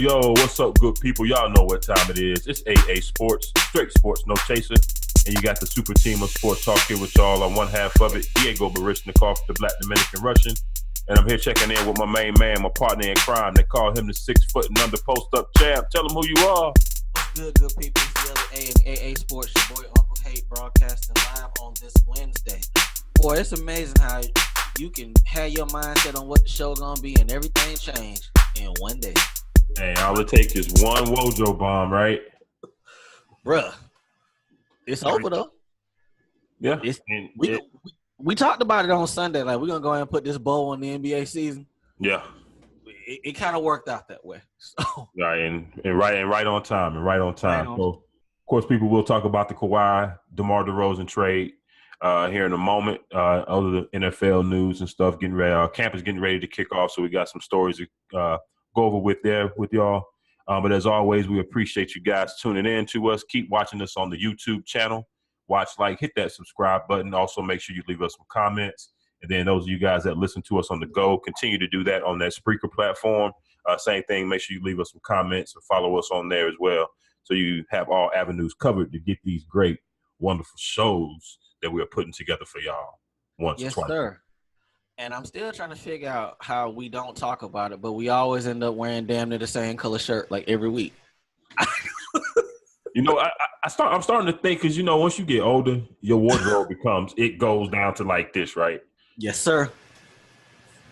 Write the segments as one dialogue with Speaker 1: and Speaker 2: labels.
Speaker 1: Yo, what's up, good people? Y'all know what time it is. It's AA Sports, straight sports, no chaser. And you got the super team of sports talk here with y'all on one half of it, Diego Barishnikov, the Black Dominican Russian. And I'm here checking in with my main man, my partner in crime. They call him the 6 foot and under post-up champ. Tell him who you are.
Speaker 2: Good people. It's the other A and AA Sports. Your boy Uncle Hate broadcasting live on this Wednesday. Boy, it's amazing how you can have your mindset on what the show's gonna be and everything change in one day.
Speaker 1: Hey, all it takes is one Wojo bomb, right?
Speaker 2: Bruh. It's over though.
Speaker 1: Yeah.
Speaker 2: We talked about it on Sunday. Like, we're gonna go ahead and put this bow on the NBA season.
Speaker 1: Yeah.
Speaker 2: It kind of worked out that way. So.
Speaker 1: Right, and right on time. So, of course, people will talk about the Kawhi, DeMar DeRozan trade here in a moment. Other NFL news and stuff getting ready. Camp is getting ready to kick off, so we got some stories to go over with y'all. But as always, we appreciate you guys tuning in to us. Keep watching us on the YouTube channel. Watch, hit that subscribe button. Also, make sure you leave us some comments. And then those of you guys that listen to us on the go, continue to do that on that Spreaker platform. Same thing, make sure you leave us some comments and follow us on there as well. So you have all avenues covered to get these great, wonderful shows that we are putting together for y'all once or twice.
Speaker 2: Yes, sir. And I'm still trying to figure out how we don't talk about it, but we always end up wearing damn near the same color shirt every week.
Speaker 1: You know, I'm starting to think because, once you get older, your wardrobe goes down to like this, right?
Speaker 2: Yes, sir.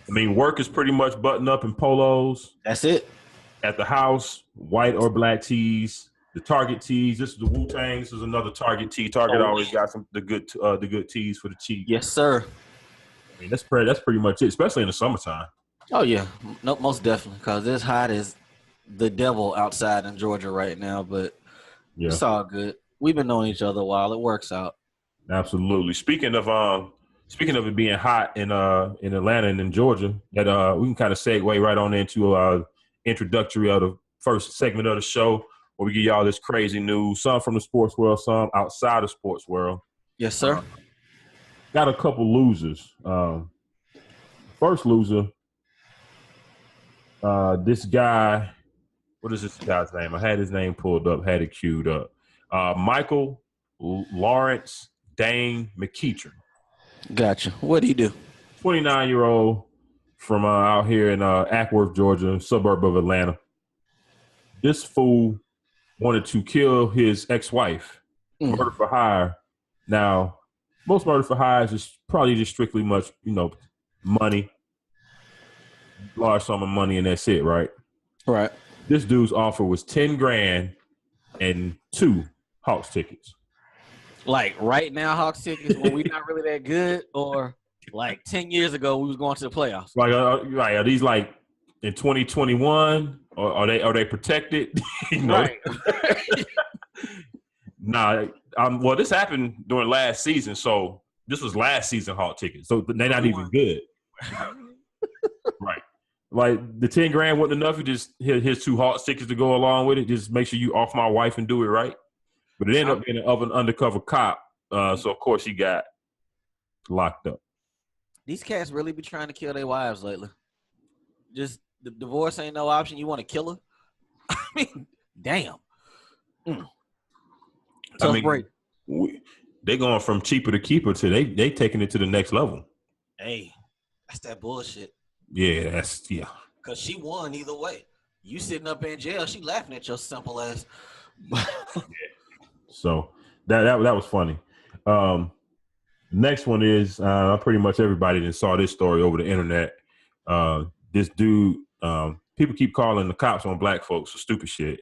Speaker 1: I mean, work is pretty much button up in polos.
Speaker 2: That's it.
Speaker 1: At the house, white or black tees. The Target tees. This is the Wu-Tang. This is another Target tee. Target always got the good tees for the cheap.
Speaker 2: Yes, sir.
Speaker 1: I mean, that's pretty much it, especially in the summertime.
Speaker 2: Oh yeah, no, most definitely, because it's hot as the devil outside in Georgia right now. But yeah, it's all good. We've been knowing each other a while. It works out.
Speaker 1: Absolutely. Speaking of it being hot in Atlanta and in Georgia, that we can kind of segue right on into introductory of the first segment of the show, where we give y'all this crazy news, some from the sports world, some outside the sports world.
Speaker 2: Yes, sir.
Speaker 1: Got a couple losers. First loser, this guy. What is this guy's name? I had his name pulled up, had it queued up. Michael Lawrence Dane McEachern.
Speaker 2: Gotcha. What do you do?
Speaker 1: 29-year-old from out here in Ackworth, Georgia, suburb of Atlanta. This fool wanted to kill his ex-wife, murder for hire. Now, most murder for hire is probably just strictly money, large sum of money, and that's it, right?
Speaker 2: Right.
Speaker 1: This dude's offer was $10,000 and 2 Hawks tickets. Like
Speaker 2: right now, Hawks tickets when we not really that good, or like 10 years ago we was going to the playoffs.
Speaker 1: Like, are these like in 2021, or are they protected?
Speaker 2: Right.
Speaker 1: Nah. Well, this happened during last season, so this was last season Hawk tickets, so they're not even good. Right. Like the $10,000 wasn't enough. You just here's 2 Hawks tickets to go along with it. Just make sure you off my wife and do it right. But it ended up being an undercover cop, so of course he got locked up.
Speaker 2: These cats really be trying to kill their wives lately. Just the divorce ain't no option. You want to kill her? I mean, damn. Tough break.
Speaker 1: They going from cheaper to keeper to they taking it to the next level.
Speaker 2: Hey, that's that bullshit.
Speaker 1: Yeah,
Speaker 2: Because she won either way. You sitting up in jail, she laughing at your simple ass.
Speaker 1: Yeah. So that was funny. Next one is pretty much everybody that saw this story over the internet. This dude, people keep calling the cops on black folks for stupid shit.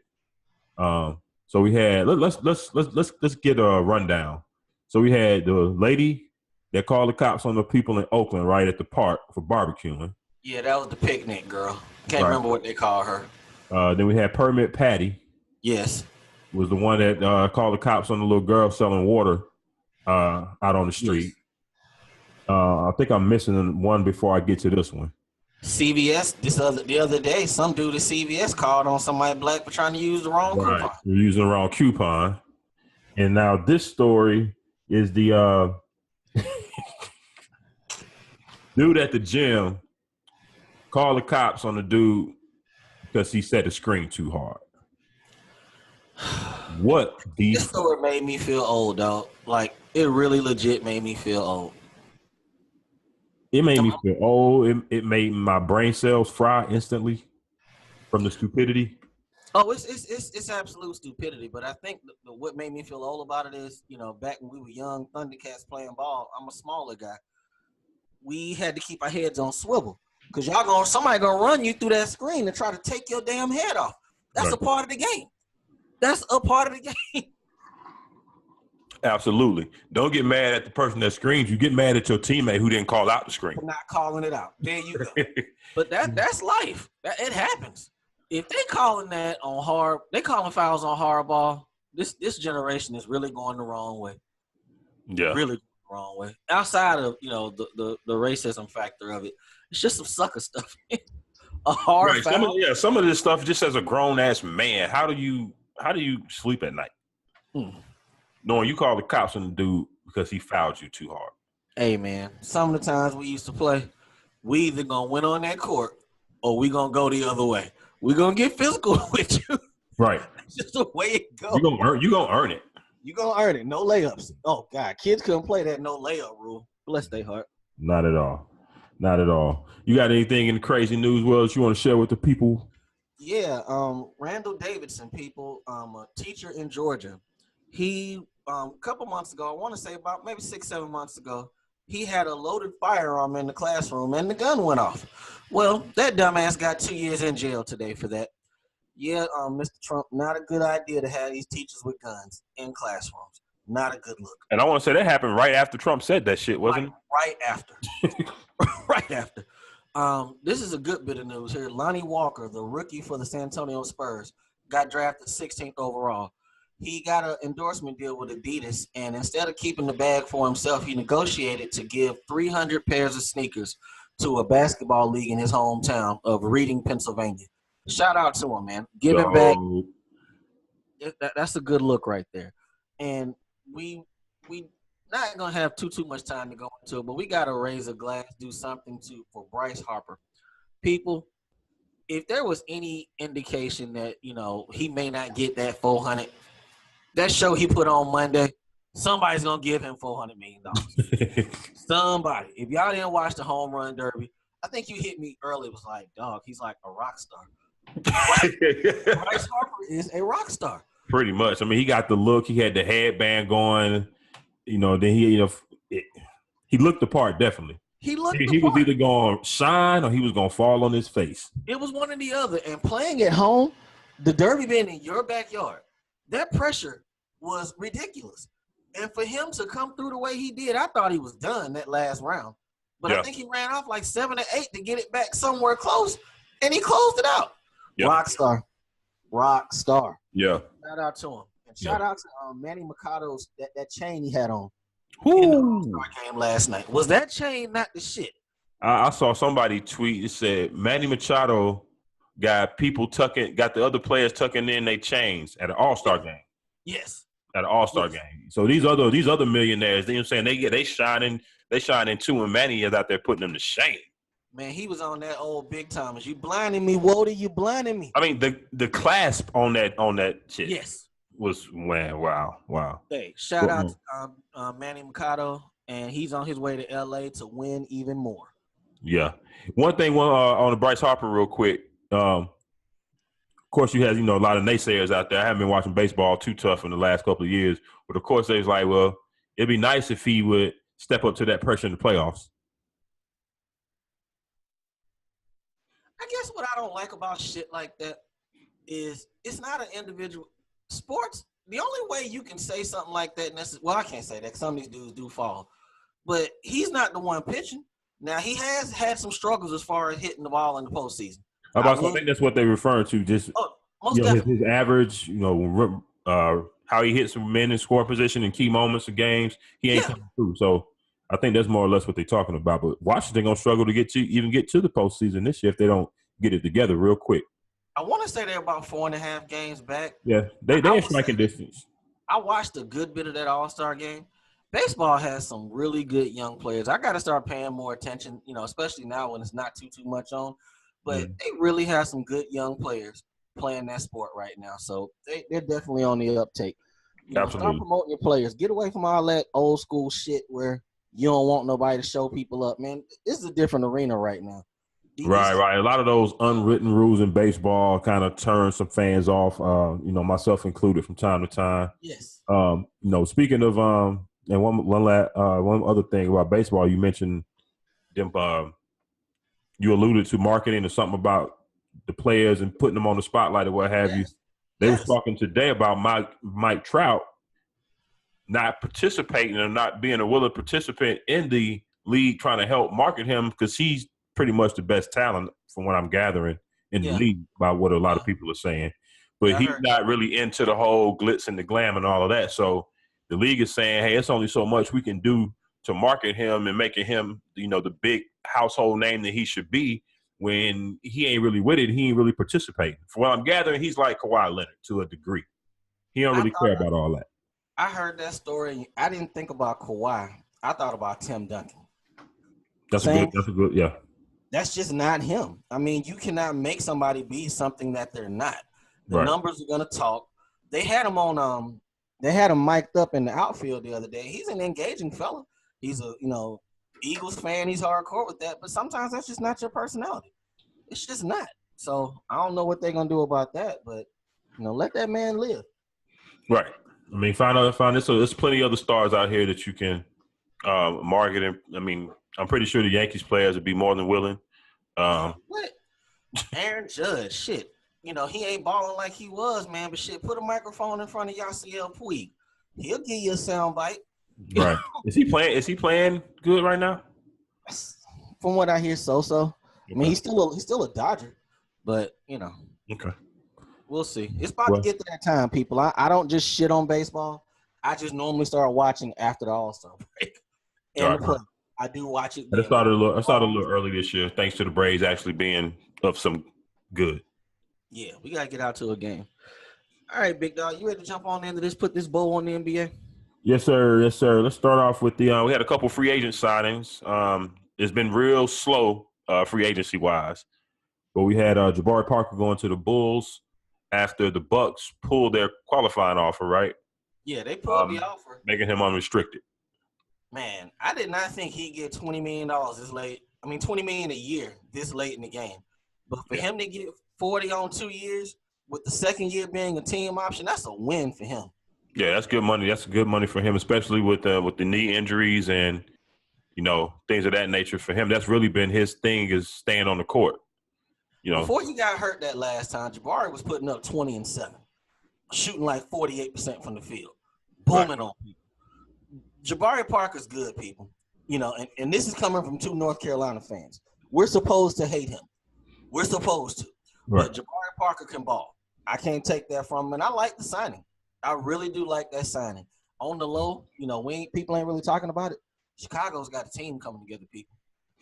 Speaker 1: So we had let's get a rundown. So we had the lady that called the cops on the people in Oakland right at the park for barbecuing.
Speaker 2: Yeah, that was the picnic girl. Can't remember what they call her.
Speaker 1: Then we had Permit Patty.
Speaker 2: Yes.
Speaker 1: was the one that called the cops on the little girl selling water out on the street. Yes. I think I'm missing one before I get to this one.
Speaker 2: CVS, the other day, some dude at CVS called on somebody black for trying to use the wrong coupon.
Speaker 1: They're using the wrong coupon. And now this story is the dude at the gym called the cops on the dude because he set the screen too hard.
Speaker 2: This story made me feel old, dog. Like, it really legit made me feel old.
Speaker 1: It made me feel old. It made my brain cells fry instantly from the stupidity.
Speaker 2: Oh, it's absolute stupidity. But I think what made me feel old about it is, back when we were young, Thundercats playing ball. I'm a smaller guy. We had to keep our heads on swivel because somebody gonna run you through that screen and try to take your damn head off. That's right. A part of the game. That's a part of the game.
Speaker 1: Absolutely. Don't get mad at the person that screams. You get mad at your teammate who didn't call out the screen.
Speaker 2: For not calling it out. There you go. But that's life. It happens. If they calling that on they calling fouls on hardball, this generation is really going the wrong way.
Speaker 1: Yeah.
Speaker 2: Really going the wrong way. Outside of, the racism factor of it, it's just some sucker stuff. A hard foul.
Speaker 1: Some of this stuff just as a grown ass man, how do you sleep at night? Knowing you call the cops on the dude because he fouled you too hard.
Speaker 2: Hey, man, some of the times we used to play, we either going to win on that court or we going to go the other way. We're going to get physical with you.
Speaker 1: Right.
Speaker 2: That's just the way it goes.
Speaker 1: You're going to earn it.
Speaker 2: You're going to earn it. No layups. Oh, God. Kids couldn't play that no layup rule. Bless their heart.
Speaker 1: Not at all. Not at all. You got anything in the crazy news world that you want to share with the people?
Speaker 2: Yeah. Randall Davidson, people, a teacher in Georgia. He a couple months ago, I want to say about maybe 6-7 months ago, he had a loaded firearm in the classroom and the gun went off. Well, that dumbass got 2 years in jail today for that. Yeah, Mr. Trump, not a good idea to have these teachers with guns in classrooms. Not a good look.
Speaker 1: And I want to say that happened right after Trump said that shit, wasn't it?
Speaker 2: Right after. Right after. This is a good bit of news here. Lonnie Walker, the rookie for the San Antonio Spurs, got drafted 16th overall. He got an endorsement deal with Adidas, and instead of keeping the bag for himself, he negotiated to give 300 pairs of sneakers to a basketball league in his hometown of Reading, Pennsylvania. Shout out to him, man. Give it back. That's a good look right there. And we not going to have too much time to go into it, but we got to raise a glass, do something for Bryce Harper. People, if there was any indication that, he may not get that 400, that show he put on Monday, somebody's going to give him $400 million. Somebody. If y'all didn't watch the home run derby, I think you hit me early. It was like, dog, he's like a rock star. Bryce Harper is a rock star.
Speaker 1: Pretty much. I mean, he got the look. He had the headband going. Then he looked the part, definitely. He was either going to shine or he was going to fall on his face.
Speaker 2: It was one or the other. And playing at home, the derby being in your backyard, that pressure was ridiculous. And for him to come through the way he did, I thought he was done that last round. But yeah. I think he ran off like 7 or 8 to get it back somewhere close, and he closed it out. Yep. Rock star.
Speaker 1: Yeah.
Speaker 2: Shout out to him. And shout out to Manny Machado's that chain he had on
Speaker 1: in
Speaker 2: the All-Star game last night. Was that chain not the shit?
Speaker 1: I saw somebody tweet. It said Manny Machado got the other players tucking in their chains at an All-Star game.
Speaker 2: Yes.
Speaker 1: At an All-Star game. So these other millionaires, you know what I'm saying, they shining too, and Manny is out there putting them to shame.
Speaker 2: Man, he was on that old big timers. You blinding me, Wody, you blinding me.
Speaker 1: I mean, the clasp on that shit.
Speaker 2: Yes.
Speaker 1: Was wow.
Speaker 2: Hey, shout out to Manny Machado, and he's on his way to LA to win even more.
Speaker 1: Yeah. One thing on the Bryce Harper real quick. Of course, you have, a lot of naysayers out there. I haven't been watching baseball too tough in the last couple of years. But, of course, they was like, well, it'd be nice if he would step up to that pressure in the playoffs.
Speaker 2: I guess what I don't like about shit like that is it's not an individual – sports, the only way you can say something like that – well, I can't say that because some of these dudes do fall. But he's not the one pitching. Now, he has had some struggles as far as hitting the ball in the postseason.
Speaker 1: I think that's what they're referring to. Just
Speaker 2: his
Speaker 1: average, how he hits men in score position in key moments of games. He ain't coming through. So I think that's more or less what they're talking about. But Washington gonna struggle to get to the postseason this year if they don't get it together real quick.
Speaker 2: I want to say they're about 4.5 games back.
Speaker 1: Yeah, they're in striking distance.
Speaker 2: I watched a good bit of that All-Star game. Baseball has some really good young players. I got to start paying more attention, especially now when it's not too much on. But they really have some good young players playing that sport right now. So they're definitely on the uptake.
Speaker 1: Absolutely.
Speaker 2: Start promoting your players. Get away from all that old school shit where you don't want nobody to show people up, man. This is a different arena right now.
Speaker 1: Right. A lot of those unwritten rules in baseball kind of turn some fans off, myself included from time to time.
Speaker 2: Yes.
Speaker 1: Speaking of and one other thing about baseball, you mentioned them. You alluded to marketing or something about the players and putting them on the spotlight or what have you. They was talking today about Mike Trout not participating or not being a willing participant in the league, trying to help market him because he's pretty much the best talent from what I'm gathering in the league by what a lot of people are saying. But he's not really into the whole glitz and the glam and all of that. So the league is saying, hey, it's only so much we can do to market him and making him, the big household name that he should be when he ain't really with it. He ain't really participating. From what I'm gathering, he's like Kawhi Leonard to a degree. He don't really care about all that.
Speaker 2: I heard that story. I didn't think about Kawhi. I thought about Tim Duncan.
Speaker 1: That's a good, yeah.
Speaker 2: That's just not him. I mean, you cannot make somebody be something that they're not. The numbers are gonna talk. They had him on. They had him mic'd up in the outfield the other day. He's an engaging fella. He's a Eagles fan. He's hardcore with that. But sometimes that's just not your personality. It's just not. So I don't know what they're gonna do about that. But let that man live.
Speaker 1: Right. I mean, find this. So there's plenty of other stars out here that you can market. And I mean, I'm pretty sure the Yankees players would be more than willing.
Speaker 2: What? Aaron Judge, shit. He ain't balling like he was, man. But shit, put a microphone in front of Yasiel Puig. He'll give you a sound bite.
Speaker 1: Right. Is he playing good right now?
Speaker 2: From what I hear, so. Okay. I mean, he's still a Dodger, but
Speaker 1: Okay.
Speaker 2: We'll see. It's about to get to that time, people. I don't just shit on baseball. I just normally start watching after the All-Star break. And the play. I do watch it.
Speaker 1: I started a little early this year, thanks to the Braves actually being of some good.
Speaker 2: Yeah, we gotta get out to a game. All right, big dog, you ready to jump on into this? Put this bow on the NBA.
Speaker 1: Yes, sir. Let's start off with we had a couple free agent signings. It's been real slow free agency wise, but we had Jabari Parker going to the Bulls after the Bucks pulled their qualifying offer, right?
Speaker 2: Yeah, they pulled the offer,
Speaker 1: making him unrestricted.
Speaker 2: Man, I did not think he'd get $20 million this late. I mean, $20 million a year this late in the game. But for him to get 40 on 2 years, with the second year being a team option, that's a win for him.
Speaker 1: Yeah, that's good money. That's good money for him, especially with the knee injuries and things of that nature. For him, that's really been his thing, is staying on the court.
Speaker 2: Before he got hurt that last time, Jabari was putting up 20 and 7, shooting like 48% from the field, booming on people. Jabari Parker's good, people. And this is coming from 2 North Carolina fans. We're supposed to hate him. We're supposed to. Right. But Jabari Parker can ball. I can't take that from him. And I like the signing. I really do like that signing. On the low, people ain't really talking about it. Chicago's got a team coming together, people.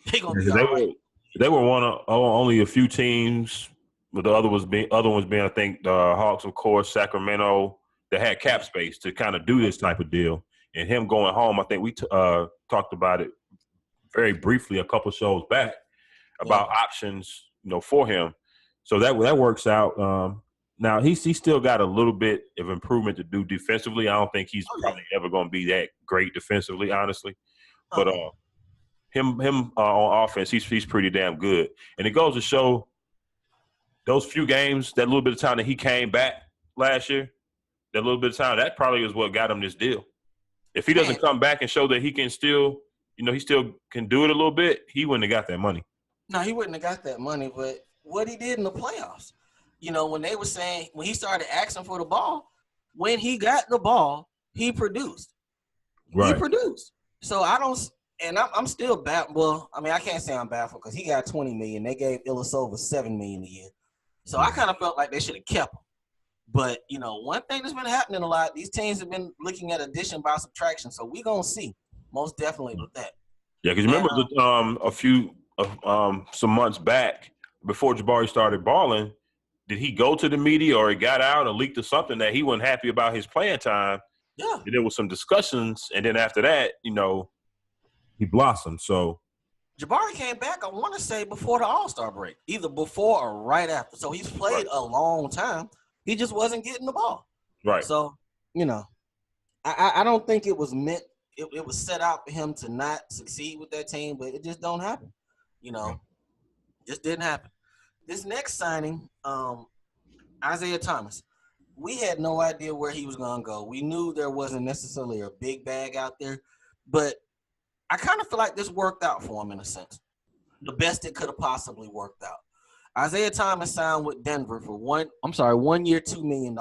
Speaker 2: They're going to be all right.
Speaker 1: They were one of only a few teams, but the other ones being, I think, the Hawks, of course, Sacramento, that had cap space to kind of do this type of deal. And him going home, I think we talked about it very briefly a couple shows back about options, for him. So that works out. Now he's still got a little bit of improvement to do defensively. I don't think he's probably ever going to be that great defensively, honestly. But him on offense, he's pretty damn good. And it goes to show those few games, that little bit of time that he came back last year, that little bit of time, that probably is what got him this deal. If he doesn't come back and show that he can still, he still can do it a little bit, he wouldn't have got that money.
Speaker 2: No, he wouldn't have got that money. But what he did in the playoffs, when they were saying, when he started asking for the ball, when he got the ball, he produced. Right. He produced. So I'm still baffled. Well, I mean, I can't say I'm baffled because he got $20 million. They gave Ilyasova $7 million a year. So I kind of felt like they should have kept him. But, one thing that's been happening a lot, these teams have been looking at addition by subtraction. So we're going to see, most definitely with that.
Speaker 1: Yeah, because remember some months back before Jabari started balling, did he go to the media or it got out or leaked or something that he wasn't happy about his playing time?
Speaker 2: Yeah.
Speaker 1: And there was some discussions, and then after that, he blossomed. So
Speaker 2: Jabari came back, I want to say, before the All-Star break, either before or right after. So he's played a long time. He just wasn't getting the ball.
Speaker 1: Right.
Speaker 2: So, I don't think it was meant – it was set out for him to not succeed with that team, but it just don't happen. Just didn't happen. This next signing, Isaiah Thomas, we had no idea where he was going to go. We knew there wasn't necessarily a big bag out there, but I kind of feel like this worked out for him in a sense. The best it could have possibly worked out. Isaiah Thomas signed with Denver for 1 year, $2 million.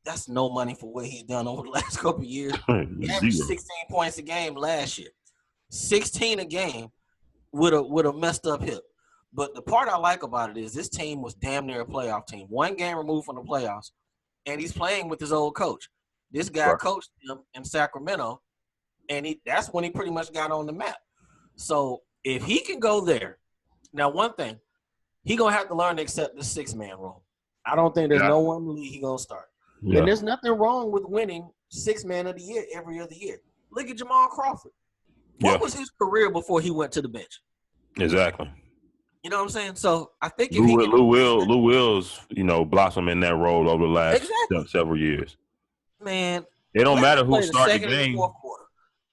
Speaker 2: That's no money for what he's done over the last couple of years. He averaged 16 points a game last year. 16 a game with a messed up hip. But the part I like about it is this team was damn near a playoff team. 1 game removed from the playoffs, and he's playing with his old coach. This guy coached him in Sacramento, and that's when he pretty much got on the map. So if he can go there, now one thing, he going to have to learn to accept the 6-man role. I don't think there's no one in the league he going to start. Yeah. And there's nothing wrong with winning 6-man of the year every other year. Look at Jamal Crawford. What was his career before he went to the bench?
Speaker 1: Exactly.
Speaker 2: You know what I'm saying? So I think if
Speaker 1: Lou Will's, blossom in that role over the last several years.
Speaker 2: Man,
Speaker 1: it don't matter who started the game.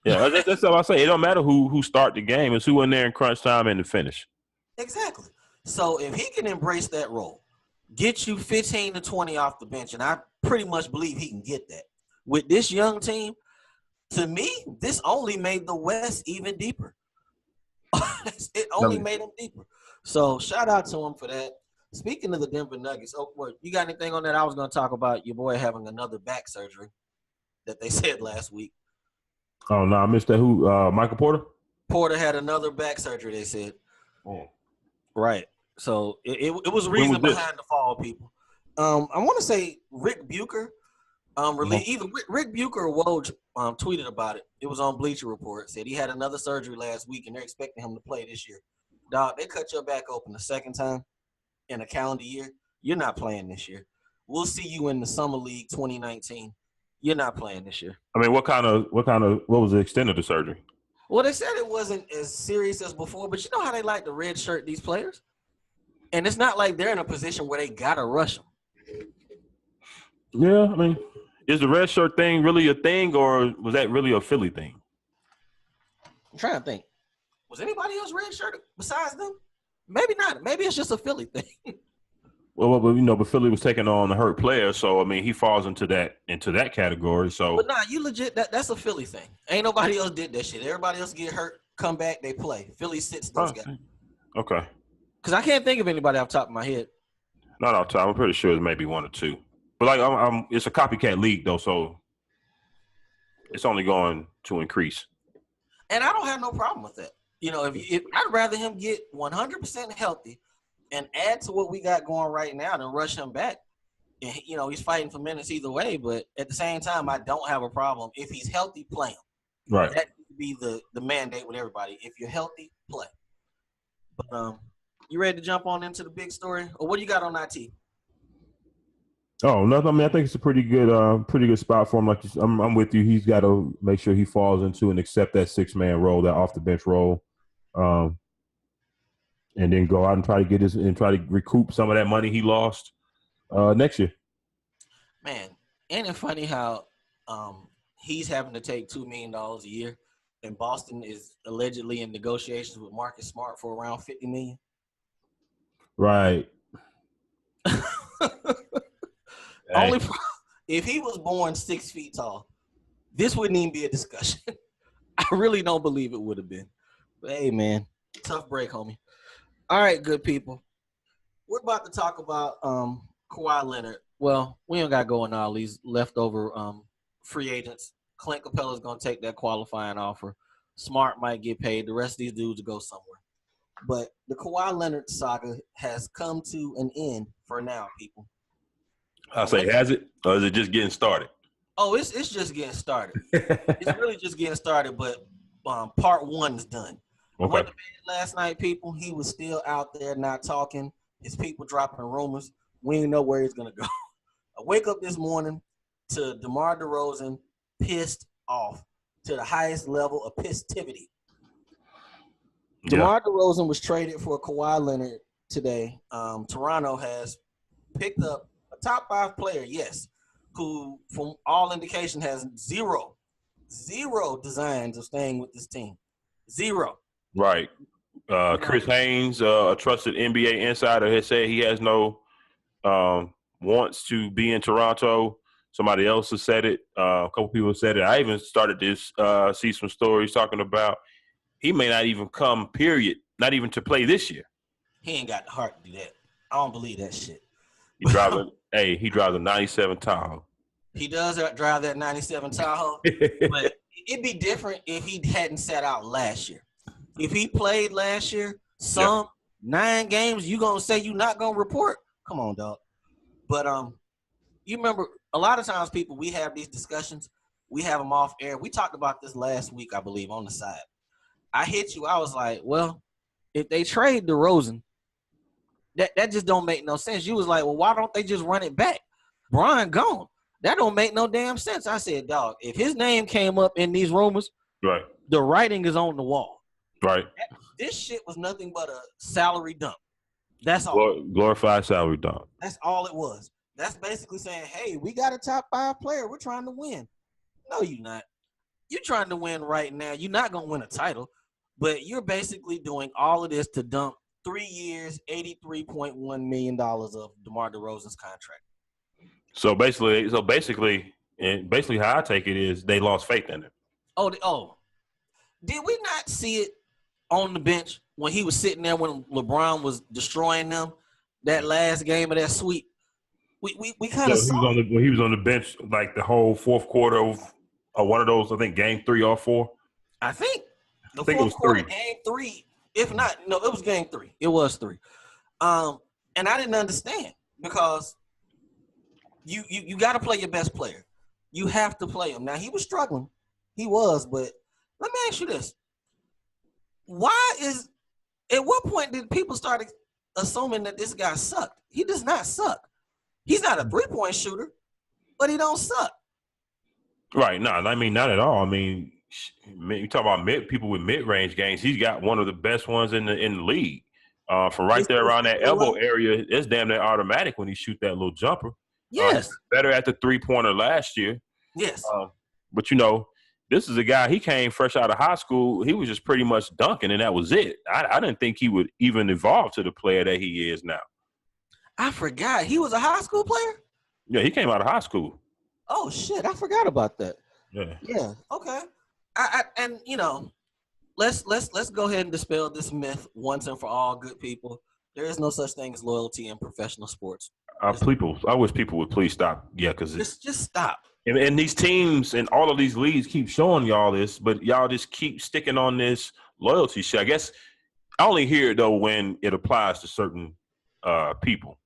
Speaker 1: Yeah, that's what I say. It don't matter who start the game. It's who in there in crunch time and the finish.
Speaker 2: Exactly. So if he can embrace that role, get you 15 to 20 off the bench, and I pretty much believe he can get that. With this young team, to me, this only made the West even deeper. It only made them deeper. So shout out to him for that. Speaking of the Denver Nuggets, you got anything on that? I was going to talk about your boy having another back surgery that they said last week.
Speaker 1: Oh, no, I missed that. Who? Michael Porter?
Speaker 2: Porter had another back surgery, they said.
Speaker 1: Oh.
Speaker 2: Right. So it was reason behind the fall, people. I want to say Rick Bucher, either Rick Bucher or Woj tweeted about it. It was on Bleacher Report. Said he had another surgery last week, and they're expecting him to play this year. Dog, they cut your back open the second time in a calendar year. You're not playing this year. We'll see you in the Summer League 2019. You're not playing this year.
Speaker 1: I mean, what was the extent of the surgery?
Speaker 2: Well, they said it wasn't as serious as before, but you know how they like to red shirt these players? And it's not like they're in a position where they got to rush them.
Speaker 1: Yeah, I mean, is the red shirt thing really a thing, or was that really a Philly thing?
Speaker 2: I'm trying to think. Was anybody else red shirted besides them? Maybe not. Maybe it's just a Philly thing.
Speaker 1: But Philly was taking on a hurt player, so I mean, he falls into that category. So,
Speaker 2: but nah, you legit that's a Philly thing. Ain't nobody else did that shit. Everybody else get hurt, come back, they play. Philly sits those guys.
Speaker 1: Okay.
Speaker 2: Because I can't think of anybody off the top of my head.
Speaker 1: Not off the top. I'm pretty sure it's maybe 1 or 2. But it's a copycat league though, so it's only going to increase.
Speaker 2: And I don't have no problem with that. If I'd rather him get 100% healthy and add to what we got going right now than rush him back. And, he's fighting for minutes either way, but at the same time, I don't have a problem. If he's healthy, play him.
Speaker 1: Right.
Speaker 2: That would be the mandate with everybody. If you're healthy, play. But you ready to jump on into the big story? Or what do you got on IT?
Speaker 1: Oh, nothing. I mean, I think it's a pretty good spot for him. I'm with you. He's got to make sure he falls into and accept that 6-man role, that off the bench role. And then go out and try to recoup some of that money he lost next year.
Speaker 2: Man, ain't it funny how he's having to take $2 million a year, and Boston is allegedly in negotiations with Marcus Smart for around $50 million?
Speaker 1: Right.
Speaker 2: If he was born 6 feet tall, this wouldn't even be a discussion. I really don't believe it would have been. But hey, man, tough break, homie. All right, good people. We're about to talk about Kawhi Leonard. Well, we don't got to go on all these leftover free agents. Clint Capella's going to take that qualifying offer. Smart might get paid. The rest of these dudes will go somewhere. But the Kawhi Leonard saga has come to an end for now, people.
Speaker 1: I say, has it, or is it just getting started?
Speaker 2: Oh, it's just getting started. It's really just getting started, but part one is done. I went to bed last night, people. He was still out there not talking. His people dropping rumors. We didn't know where he's going to go. I wake up this morning to DeMar DeRozan pissed off to the highest level of pissivity. Yeah. DeMar DeRozan was traded for Kawhi Leonard today. Toronto has picked up a top 5 player, yes, who from all indication has zero designs of staying with this team. Zero.
Speaker 1: Right. Chris Haynes, a trusted NBA insider, has said he has no wants to be in Toronto. Somebody else has said it. A couple people have said it. I even started to see some stories talking about he may not even come, period, not even to play this year.
Speaker 2: He ain't got the heart to do that. I don't believe that shit.
Speaker 1: He drives a 97 Tahoe.
Speaker 2: He does drive that 97 Tahoe, but it'd be different if he hadn't sat out last year. If he played last year, 9 games, you gonna say you not gonna report? Come on, dog. But you remember a lot of times, people, we have these discussions. We have them off air. We talked about this last week, I believe, on the side. I hit you. I was like, well, if they trade DeRozan, that just don't make no sense. You was like, well, why don't they just run it back? Brian gone. That don't make no damn sense. I said, dog, if his name came up in these rumors,
Speaker 1: right,
Speaker 2: the writing is on the wall.
Speaker 1: Right.
Speaker 2: This shit was nothing but a salary dump. That's all.
Speaker 1: Glorified salary dump.
Speaker 2: That's all it was. That's basically saying, hey, we got a top 5 player. We're trying to win. No, you're not. You're trying to win right now. You're not going to win a title, but you're basically doing all of this to dump 3 years, $83.1 million of DeMar DeRozan's contract. So basically,
Speaker 1: how I take it is they lost faith in him.
Speaker 2: Oh, did we not see it on the bench when he was sitting there when LeBron was destroying them that last game of that sweep? We kind of saw
Speaker 1: when he was on the bench like the whole fourth quarter of one of those, I think game 3 or 4.
Speaker 2: I think the fourth quarter, game 3. If not, no, it was game 3. It was 3. And I didn't understand because you got to play your best player. You have to play him. Now, he was struggling. He was, but let me ask you this. At what point did people start assuming that this guy sucked? He does not suck. He's not a 3-point shooter, but he don't suck.
Speaker 1: Right. No, I mean, not at all. I mean, you talk about people with mid-range games. He's got one of the best ones in the league. From right there around that elbow area, it's damn near automatic when he shoot that little jumper.
Speaker 2: Yes.
Speaker 1: Better at the 3-pointer last year.
Speaker 2: Yes.
Speaker 1: But, this is a guy, he came fresh out of high school. He was just pretty much dunking, and that was it. I didn't think he would even evolve to the player that he is now.
Speaker 2: I forgot. He was a high school player?
Speaker 1: Yeah, he came out of high school.
Speaker 2: Oh, shit. I forgot about that. Yeah. Okay. Let's go ahead and dispel this myth once and for all, good people. There is no such thing as loyalty in professional sports.
Speaker 1: I wish people would please stop. Yeah, because
Speaker 2: just stop.
Speaker 1: And these teams and all of these leagues keep showing y'all this, but y'all just keep sticking on this loyalty shit. I guess I only hear it, though, when it applies to certain people.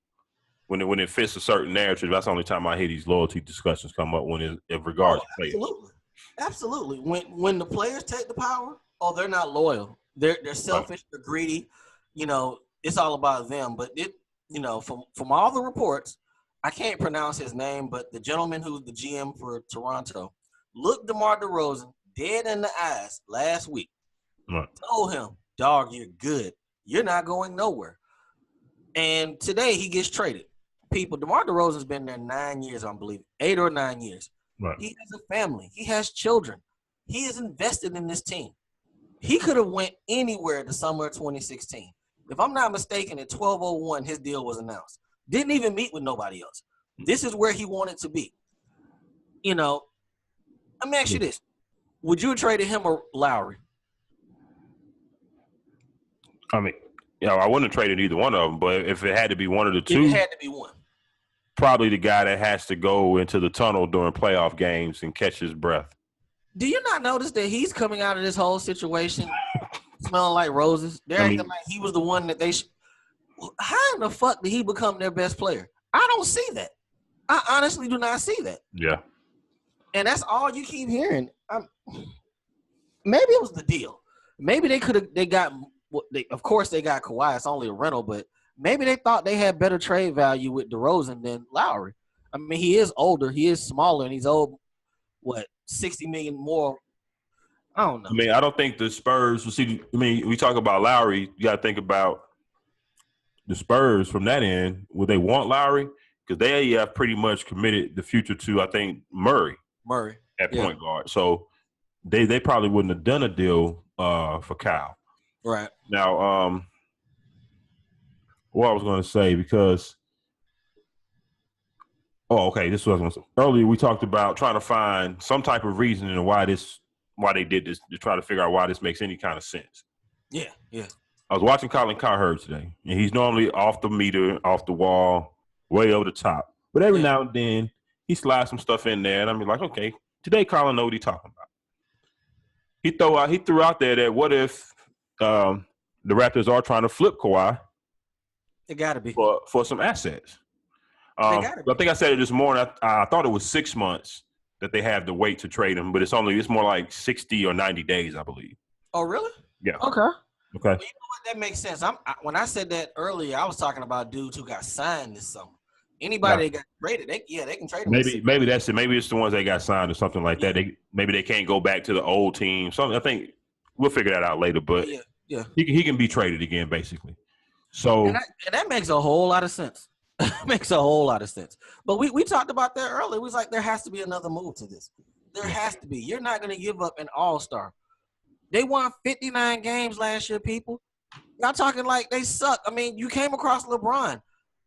Speaker 1: When it fits a certain narrative, that's the only time I hear these loyalty discussions come up when it regards players.
Speaker 2: Absolutely. When the players take the power, they're not loyal. They're selfish, they're greedy. It's all about them. But from all the reports, I can't pronounce his name, but the gentleman who's the GM for Toronto looked DeMar DeRozan dead in the eyes last week.
Speaker 1: Right.
Speaker 2: Told him, dog, you're good. You're not going nowhere. And today he gets traded. People, DeMar DeRozan's been there 9 years, I believe, 8 or 9 years.
Speaker 1: Right.
Speaker 2: He has a family. He has children. He is invested in this team. He could have went anywhere the summer of 2016. If I'm not mistaken, at 12:01, his deal was announced. Didn't even meet with nobody else. This is where he wanted to be. Let me ask you this. Would you have traded him or Lowry?
Speaker 1: I mean, I wouldn't have traded either one of them, but if it had to be one of the two.
Speaker 2: It had to be one.
Speaker 1: Probably the guy that has to go into the tunnel during playoff games and catch his breath.
Speaker 2: Do you not notice that he's coming out of this whole situation smelling like roses? They're acting like he was the one that they – how in the fuck did he become their best player? I don't see that. I honestly do not see that.
Speaker 1: Yeah.
Speaker 2: And that's all you keep hearing. Maybe it was the deal. Maybe they got of course they got Kawhi. It's only a rental, but maybe they thought they had better trade value with DeRozan than Lowry. I mean, he is older, he is smaller, and he's owed $60 million more. I don't know.
Speaker 1: I mean, I don't think the Spurs will see. I mean, we talk about Lowry. You got to think about the Spurs from that end. Would they want Lowry? Because they have pretty much committed the future to, I think, Murray at point guard. So they probably wouldn't have done a deal for Kyle.
Speaker 2: Right.
Speaker 1: Now, what I was going to say, because this is what I was going to say. Earlier we talked about trying to find some type of reasoning why they did this, to try to figure out why this makes any kind of sense.
Speaker 2: Yeah.
Speaker 1: I was watching Colin Cowherd today, and he's normally off the meter, off the wall, way over the top. But every now and then, he slides some stuff in there, and I'm like, okay, today Colin know what he's talking about. He threw out there that what if the Raptors are trying to flip Kawhi?
Speaker 2: It got to be.
Speaker 1: For some assets. I think I said it this morning. I thought it was 6 months that they have to wait to trade him, but it's more like 60 or 90 days, I believe.
Speaker 2: Oh, really?
Speaker 1: Yeah.
Speaker 2: Okay.
Speaker 1: Well,
Speaker 2: you know what? That makes sense. When I said that earlier, I was talking about dudes who got signed this summer. Anybody that got traded, they can trade them.
Speaker 1: Maybe that's it. Maybe it's the ones that got signed or something like that. Maybe they can't go back to the old team. Something. I think we'll figure that out later. But he can be traded again, basically. So
Speaker 2: and that makes a whole lot of sense. Makes a whole lot of sense. But we talked about that earlier. We was like, there has to be another move to this. There has to be. You're not going to give up an all-star. They won 59 games last year, people. Y'all talking like they suck. I mean, you came across LeBron.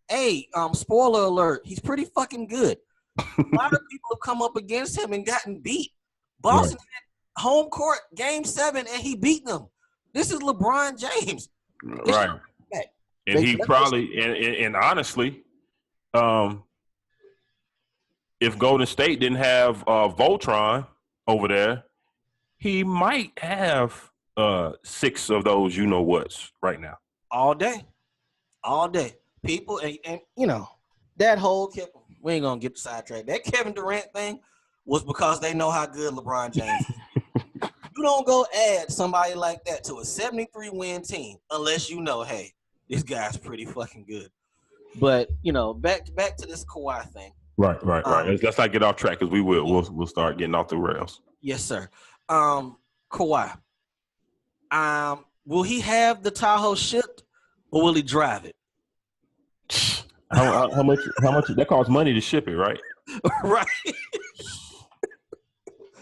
Speaker 2: Hey, spoiler alert, he's pretty fucking good. A lot of people have come up against him and gotten beat. Boston had home court game 7 and he beat them. This is LeBron James.
Speaker 1: Right. And he probably and honestly, if Golden State didn't have Voltron over there, he might have 6 of those you-know-whats right now.
Speaker 2: All day. People, and you know, that whole we ain't going to get sidetracked. That Kevin Durant thing was because they know how good LeBron James is. You don't go add somebody like that to a 73-win team unless you know, hey, this guy's pretty fucking good. But, you know, back to this Kawhi thing.
Speaker 1: Right. Let's not get off track because we'll start getting off the rails.
Speaker 2: Yes, sir. Kawhi. Will he have the Tahoe shipped or will he drive it?
Speaker 1: How much that costs money to ship it, right?
Speaker 2: Right.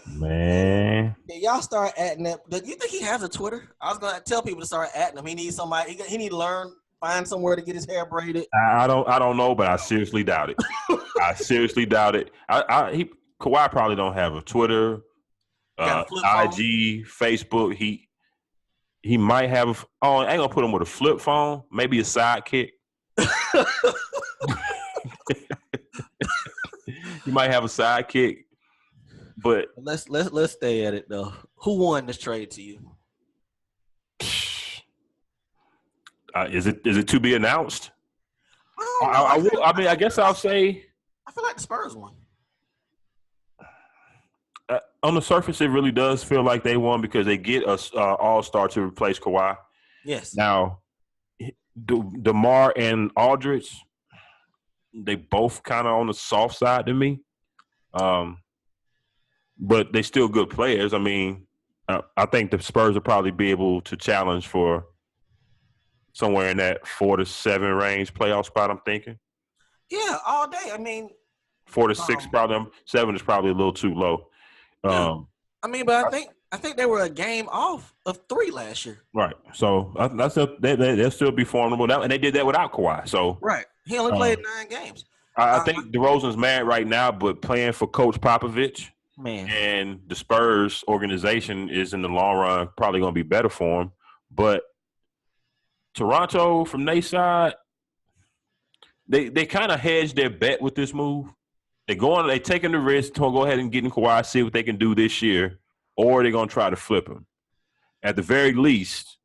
Speaker 1: Man.
Speaker 2: Yeah, y'all start adding that. Do you think he has a Twitter? I was gonna tell people to start adding him. He needs somebody. He need to learn, find somewhere to get his hair braided.
Speaker 1: I don't know, but I seriously doubt it. Kawhi probably don't have a Twitter, IG, Facebook. He might have. Oh, I ain't gonna put him with a flip phone. Maybe a sidekick. He might have a sidekick. But
Speaker 2: let's stay at it though. Who won this trade to you?
Speaker 1: Is it to be announced? I guess I'll say.
Speaker 2: I feel like the Spurs won.
Speaker 1: On the surface, it really does feel like they won because they get a all-star to replace Kawhi.
Speaker 2: Yes.
Speaker 1: Now, DeMar and Aldridge, they both kind of on the soft side to me. But they still good players. I mean, I think the Spurs will probably be able to challenge for somewhere in that 4 to 7 range playoff spot, I'm thinking.
Speaker 2: Yeah, all day. I mean,
Speaker 1: 4 to 6 probably. 7 is probably a little too low.
Speaker 2: Yeah. I mean, but I think they were a game off of 3 last year.
Speaker 1: Right. So they'll still be formidable now, and they did that without Kawhi. So
Speaker 2: right, he only played 9 games.
Speaker 1: I think DeRozan's mad right now, but playing for Coach Popovich.
Speaker 2: Man.
Speaker 1: And the Spurs organization is in the long run probably going to be better for him. But Toronto, from their side, they kind of hedged their bet with this move. They're taking the risk to go ahead and get in Kawhi, see what they can do this year, or they're going to try to flip him. At the very least,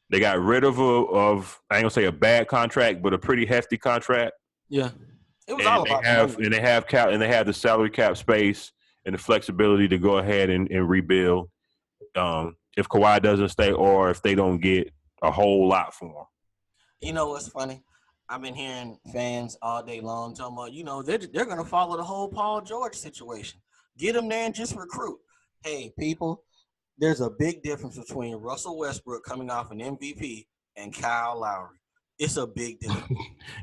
Speaker 1: they got rid of I ain't going to say a bad contract, but a pretty hefty contract.
Speaker 2: Yeah. It was all about
Speaker 1: they have the salary cap space and the flexibility to go ahead and rebuild. If Kawhi doesn't stay, or if they don't get a whole lot for him.
Speaker 2: You know what's funny? I've been hearing fans all day long talking about, they're going to follow the whole Paul George situation. Get him there and just recruit. Hey, people, there's a big difference between Russell Westbrook coming off an MVP and Kyle Lowry. It's a big difference.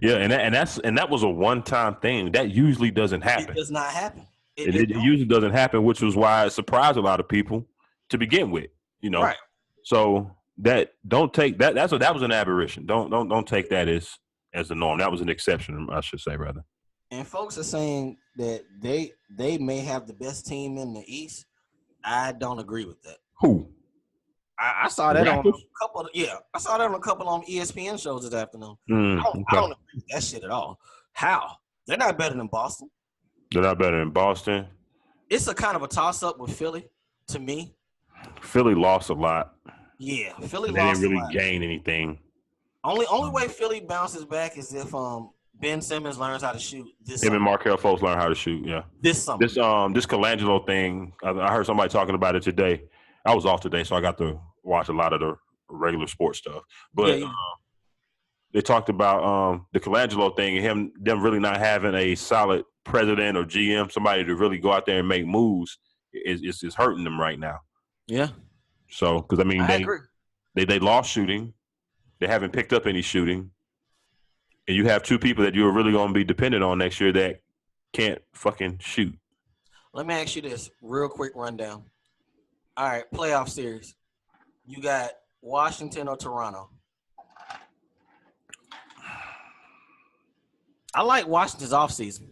Speaker 1: Yeah, and that was a one-time thing. That usually doesn't happen.
Speaker 2: It does not happen.
Speaker 1: It usually doesn't happen, which was why it surprised a lot of people to begin with.
Speaker 2: Right.
Speaker 1: So that don't take that. That was an aberration. Don't take that as the norm. That was an exception, I should say, rather.
Speaker 2: And folks are saying that they may have the best team in the East. I don't agree with that.
Speaker 1: Who?
Speaker 2: I saw that on a couple. I saw that on a couple on ESPN shows this afternoon. I don't agree with that shit at all. How? They're not better than Boston.
Speaker 1: They're not better than Boston.
Speaker 2: It's a kind of a toss-up with Philly, to me.
Speaker 1: Philly lost a lot.
Speaker 2: Yeah, Philly lost.
Speaker 1: They didn't really gain anything.
Speaker 2: Only way Philly bounces back is if Ben Simmons learns how to shoot this
Speaker 1: Him and Markelle Fultz learn how to shoot, yeah.
Speaker 2: This summer.
Speaker 1: This Colangelo thing, I heard somebody talking about it today. I was off today, so I got to watch a lot of the regular sports stuff. But they talked about the Colangelo thing and them really not having a solid president or GM, somebody to really go out there and make moves is hurting them right now.
Speaker 2: Yeah.
Speaker 1: So, because
Speaker 2: I agree.
Speaker 1: They lost shooting. They haven't picked up any shooting. And you have two people that you're really going to be dependent on next year that can't fucking shoot.
Speaker 2: Let me ask you this real quick rundown. All right, playoff series. You got Washington or Toronto? I like Washington's offseason.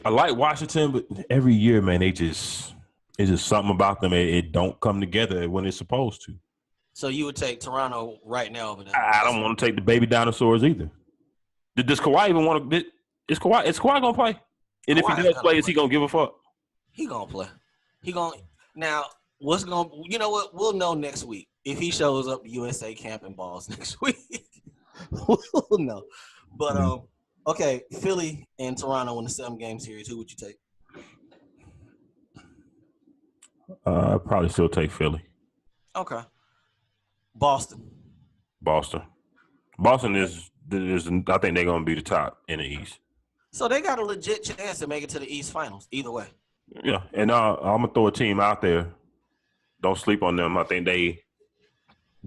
Speaker 1: I like Washington, but every year, man, it's just something about them. It don't come together when it's supposed to.
Speaker 2: So you would take Toronto right now over there?
Speaker 1: I don't want to take the baby dinosaurs either. Does Kawhi even want to? Is Kawhi gonna play? And Kawhi, if he does play, is he gonna give a fuck?
Speaker 2: He gonna play. Now. What's going? You know what? We'll know next week if he shows up to USA camp and balls next week. We'll know. But okay, Philly and Toronto in the 7-game series. Who would you take?
Speaker 1: I'd probably still take Philly.
Speaker 2: Okay. Boston
Speaker 1: is. I think they're gonna be the top in the East.
Speaker 2: So they got a legit chance to make it to the East Finals. Either way.
Speaker 1: Yeah, and I'm gonna throw a team out there. Don't sleep on them. I think they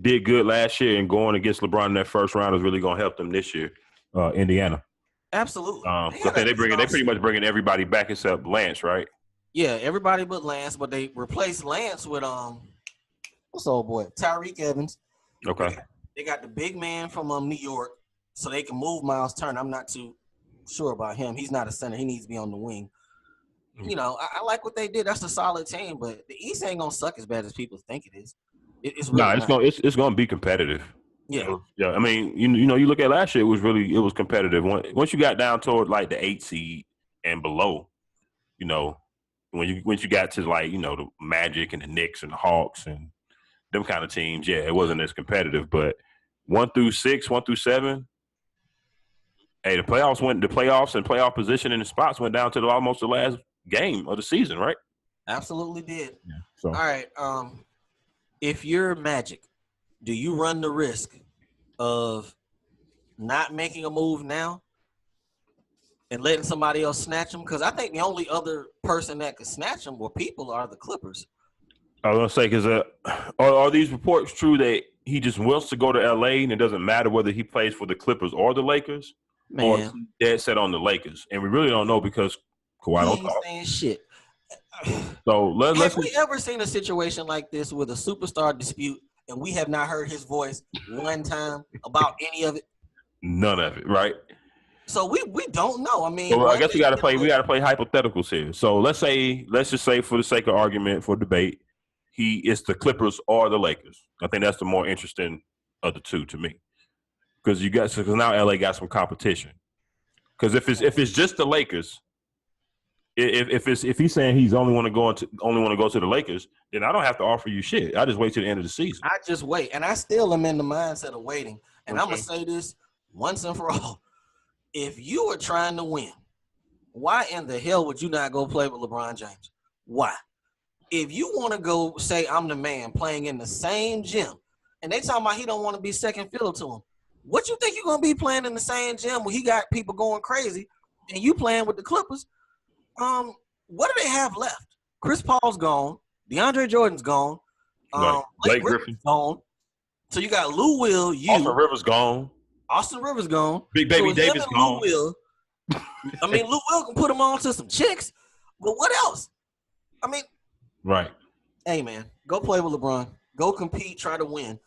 Speaker 1: did good last year, and going against LeBron in that first round is really going to help them this year. Indiana.
Speaker 2: Absolutely.
Speaker 1: I think they pretty much bringing everybody back except Lance, right?
Speaker 2: Yeah, everybody but Lance, but they replaced Lance with what's the old boy? Tyreke Evans.
Speaker 1: Okay.
Speaker 2: They got the big man from New York, so they can move Miles Turner. I'm not too sure about him. He's not a center. He needs to be on the wing. You know, I like what they did. That's a solid team, but the East ain't gonna suck as bad as people think it is. It's really
Speaker 1: it's gonna be competitive.
Speaker 2: Yeah,
Speaker 1: yeah. I mean, you know, you look at last year; it was competitive. Once you got down toward like the 8 seed and below, you know, once you got to like the Magic and the Knicks and the Hawks and them kind of teams, yeah, it wasn't as competitive. But 1 through 6, 1 through 7. Hey, the playoffs and playoff position in the spots went down to almost the last game of the season, right?
Speaker 2: Absolutely did.
Speaker 1: Yeah, so.
Speaker 2: All right. If you're Magic, do you run the risk of not making a move now and letting somebody else snatch them? Because I think the only other person that could snatch them or people are the Clippers.
Speaker 1: I was gonna say, because are these reports true that he just wants to go to LA and it doesn't matter whether he plays for the Clippers or the Lakers?
Speaker 2: Man.
Speaker 1: Or is he dead set on the Lakers? And we really don't know because Kawhi don't talk.
Speaker 2: Saying shit.
Speaker 1: So
Speaker 2: have we ever seen a situation like this with a superstar dispute and we have not heard his voice one time about any of it?
Speaker 1: None of it, right?
Speaker 2: So we don't know. I mean,
Speaker 1: I guess we got to play hypotheticals here. So let's just say for the sake of argument, for debate, it's the Clippers or the Lakers. I think that's the more interesting of the two to me, because now LA got some competition. Because if it's just the Lakers. If he's saying he's only want to go to the Lakers, then I don't have to offer you shit. I just wait till the end of the season.
Speaker 2: I just wait, and I still am in the mindset of waiting. And I'm gonna say this once and for all: if you were trying to win, why in the hell would you not go play with LeBron James? Why? If you want to go say I'm the man playing in the same gym, and they talking about he don't want to be second fiddle to him, what you think you're going to be playing in the same gym where he got people going crazy and you playing with the Clippers? What do they have left? Chris Paul's gone. DeAndre Jordan's gone. Blake Griffin's gone. So you got Lou Will,
Speaker 1: Austin Rivers gone.
Speaker 2: Austin Rivers gone.
Speaker 1: Big Baby Davis gone.
Speaker 2: Lou Will can put him on to some chicks, but what else? I mean,
Speaker 1: right.
Speaker 2: Hey, man, go play with LeBron. Go compete, try to win.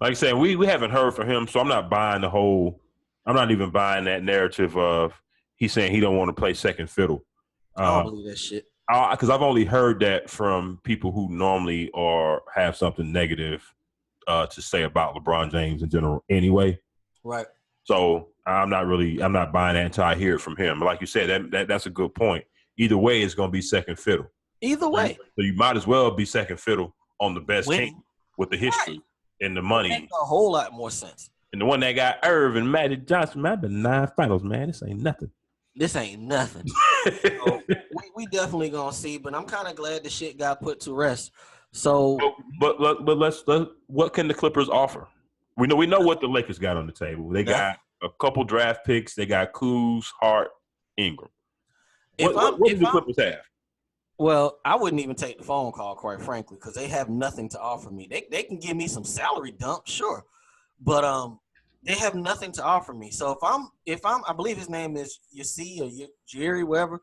Speaker 1: Like I said, we haven't heard from him, so I'm not buying I'm not even buying that narrative of he's saying he don't want to play second fiddle.
Speaker 2: I don't believe that shit.
Speaker 1: Because I've only heard that from people who normally have something negative to say about LeBron James in general anyway.
Speaker 2: Right.
Speaker 1: So I'm not buying that until I hear it from him. But like you said, that's a good point. Either way, it's going to be second fiddle.
Speaker 2: Either way.
Speaker 1: So you might as well be second fiddle on the best team with the history and the money.
Speaker 2: Makes a whole lot more sense.
Speaker 1: And the one that got Irv and Magic Johnson, man, I've been 9 finals, man. This ain't nothing.
Speaker 2: So we definitely going to see, but I'm kind of glad the shit got put to rest. So,
Speaker 1: but let's what can the Clippers offer? We know what the Lakers got on the table. They got a couple draft picks. They got Kuz, Hart, Ingram. What do the Clippers have?
Speaker 2: Well, I wouldn't even take the phone call, quite frankly, because they have nothing to offer me. They can give me some salary dump, sure, but they have nothing to offer me. So if I'm, I believe his name is Yassi or Jerry, whatever.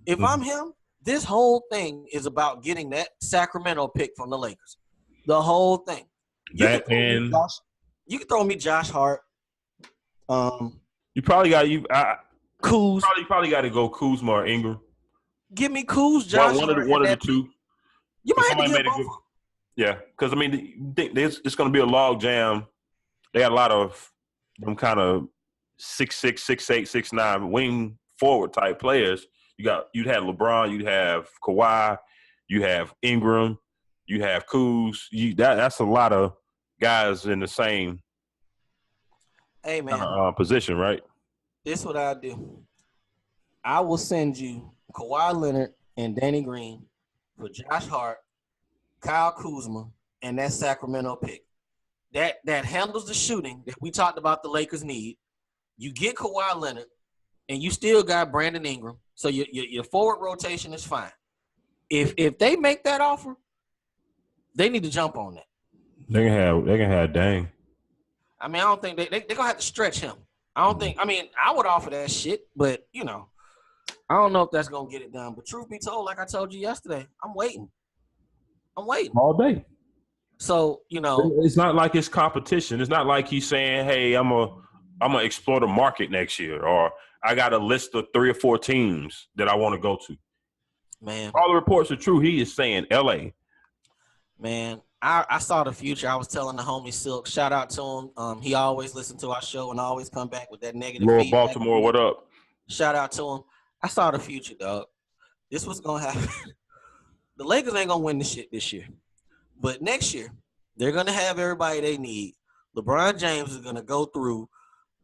Speaker 2: If I'm him, this whole thing is about getting that Sacramento pick from the Lakers. The whole thing. You can throw me Josh Hart.
Speaker 1: You probably got
Speaker 2: Kuz.
Speaker 1: Probably got to go Kuzma or Ingram.
Speaker 2: Give me Kuz, Josh.
Speaker 1: One of the two.
Speaker 2: You might have to get both.
Speaker 1: Yeah, because I mean, it's going to be a log jam. They got a lot of them kind of 6'6", 6'8", 6'9" wing forward type players. You'd have LeBron, you'd have Kawhi, you have Ingram, you have Kuz. That's a lot of guys in the same position, right?
Speaker 2: This is what I do. I will send you Kawhi Leonard and Danny Green for Josh Hart, Kyle Kuzma, and that Sacramento pick. That handles the shooting that we talked about the Lakers need. You get Kawhi Leonard, and you still got Brandon Ingram, so your forward rotation is fine. If they make that offer, they need to jump on that.
Speaker 1: They can have Dang.
Speaker 2: I mean, I don't think they're gonna have to stretch him. I would offer that shit, but I don't know if that's gonna get it done. But truth be told, like I told you yesterday, I'm waiting
Speaker 1: all day.
Speaker 2: So
Speaker 1: it's not like it's competition. It's not like he's saying, "Hey, I'm gonna explore the market next year," or I got a list of 3 or 4 teams that I want to go to.
Speaker 2: Man,
Speaker 1: all the reports are true. He is saying L.A.
Speaker 2: Man, I saw the future. I was telling the homie Silk, shout out to him. He always listen to our show and always come back with that negative
Speaker 1: Lord
Speaker 2: feedback.
Speaker 1: Baltimore, what up?
Speaker 2: Shout out to him. I saw the future, dog. This was gonna happen. The Lakers ain't gonna win the shit this year, but next year they're gonna have everybody they need. LeBron James is gonna go through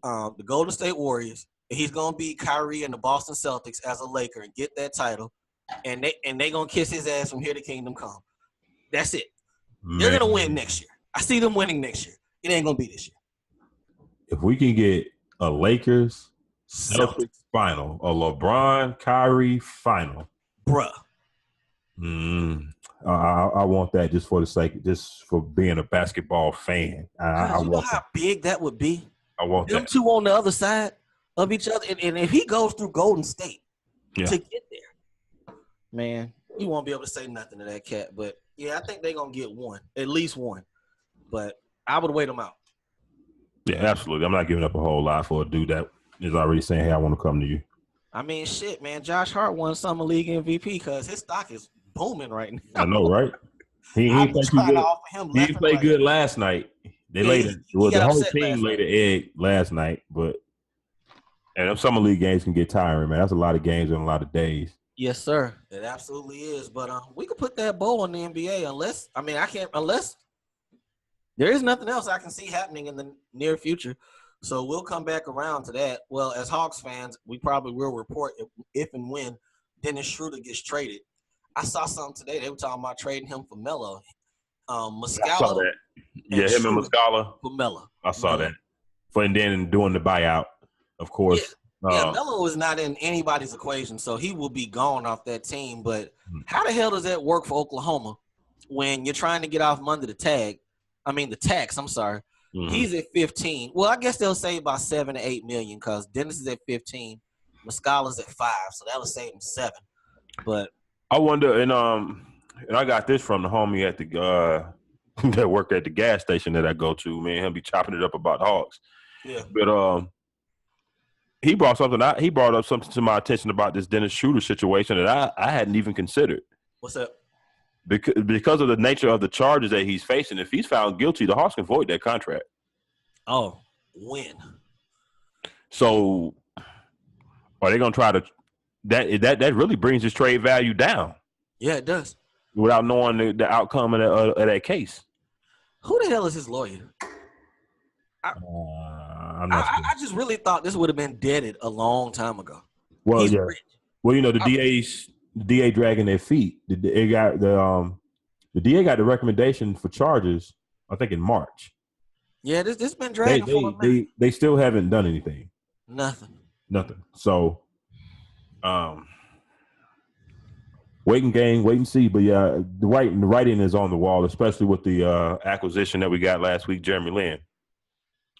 Speaker 2: the Golden State Warriors, and he's gonna beat Kyrie and the Boston Celtics as a Laker and get that title, and they gonna kiss his ass from here to kingdom come. That's it. Man. They're gonna win next year. I see them winning next year. It ain't gonna be this year.
Speaker 1: If we can get a Lakers Celtics final, a LeBron Kyrie final,
Speaker 2: bruh.
Speaker 1: I want that just for being a basketball fan. I want
Speaker 2: how big that would be.
Speaker 1: I want
Speaker 2: them
Speaker 1: that.
Speaker 2: Two on the other side of each other, and if he goes through Golden State to get there, man, you won't be able to say nothing to that cat. But yeah, I think they're gonna get one, at least one. But I would wait them out.
Speaker 1: Yeah, absolutely. I'm not giving up a whole lot for a dude that is already saying, "Hey, I want to come to you."
Speaker 2: I mean, shit, man. Josh Hart won Summer League MVP because his stock is booming right now.
Speaker 1: I know, right? He played good last night. They the whole team laid an egg last night, and them Summer League games can get tiring, man. That's a lot of games in a lot of days.
Speaker 2: Yes, sir. It absolutely is. But we could put that bowl on the NBA unless there is nothing else I can see happening in the near future. So we'll come back around to that. Well, as Hawks fans, we probably will report if and when Dennis Schroeder gets traded. I saw something today. They were talking about trading him for Melo. Muscala.
Speaker 1: I saw that. Yeah, him and Muscala.
Speaker 2: For Melo.
Speaker 1: I saw that. And then doing the buyout, of course.
Speaker 2: Yeah, Melo is not in anybody's equation, so he will be gone off that team. But how the hell does that work for Oklahoma when you're trying to get off from under the tax? I'm sorry. Mm-hmm. He's at 15. Well, I guess they'll save about 7 to 8 million because Dennis is at 15, Muscala's at 5, so that'll save him 7. But
Speaker 1: I wonder, and I got this from the homie at the that worked at the gas station that I go to. Man, he'll be chopping it up about Hawks.
Speaker 2: Yeah,
Speaker 1: but he brought something out. He brought up something to my attention about this Dennis Schroeder situation that I hadn't even considered.
Speaker 2: What's up?
Speaker 1: Because of the nature of the charges that he's facing, if he's found guilty, the Hawks can void that contract.
Speaker 2: Oh, when?
Speaker 1: So are they going to try to that really brings his trade value down?
Speaker 2: Yeah, it does.
Speaker 1: Without knowing the outcome of that case.
Speaker 2: Who the hell is his lawyer? I just really thought this would have been deaded a long time ago.
Speaker 1: Well, he's rich. Well, the DA dragging their feet. The DA got the recommendation for charges, I think, in March.
Speaker 2: Yeah, this been dragging for a minute.
Speaker 1: They still haven't done anything.
Speaker 2: Nothing.
Speaker 1: So, wait and see. But yeah, the writing is on the wall, especially with the acquisition that we got last week, Jeremy Lin.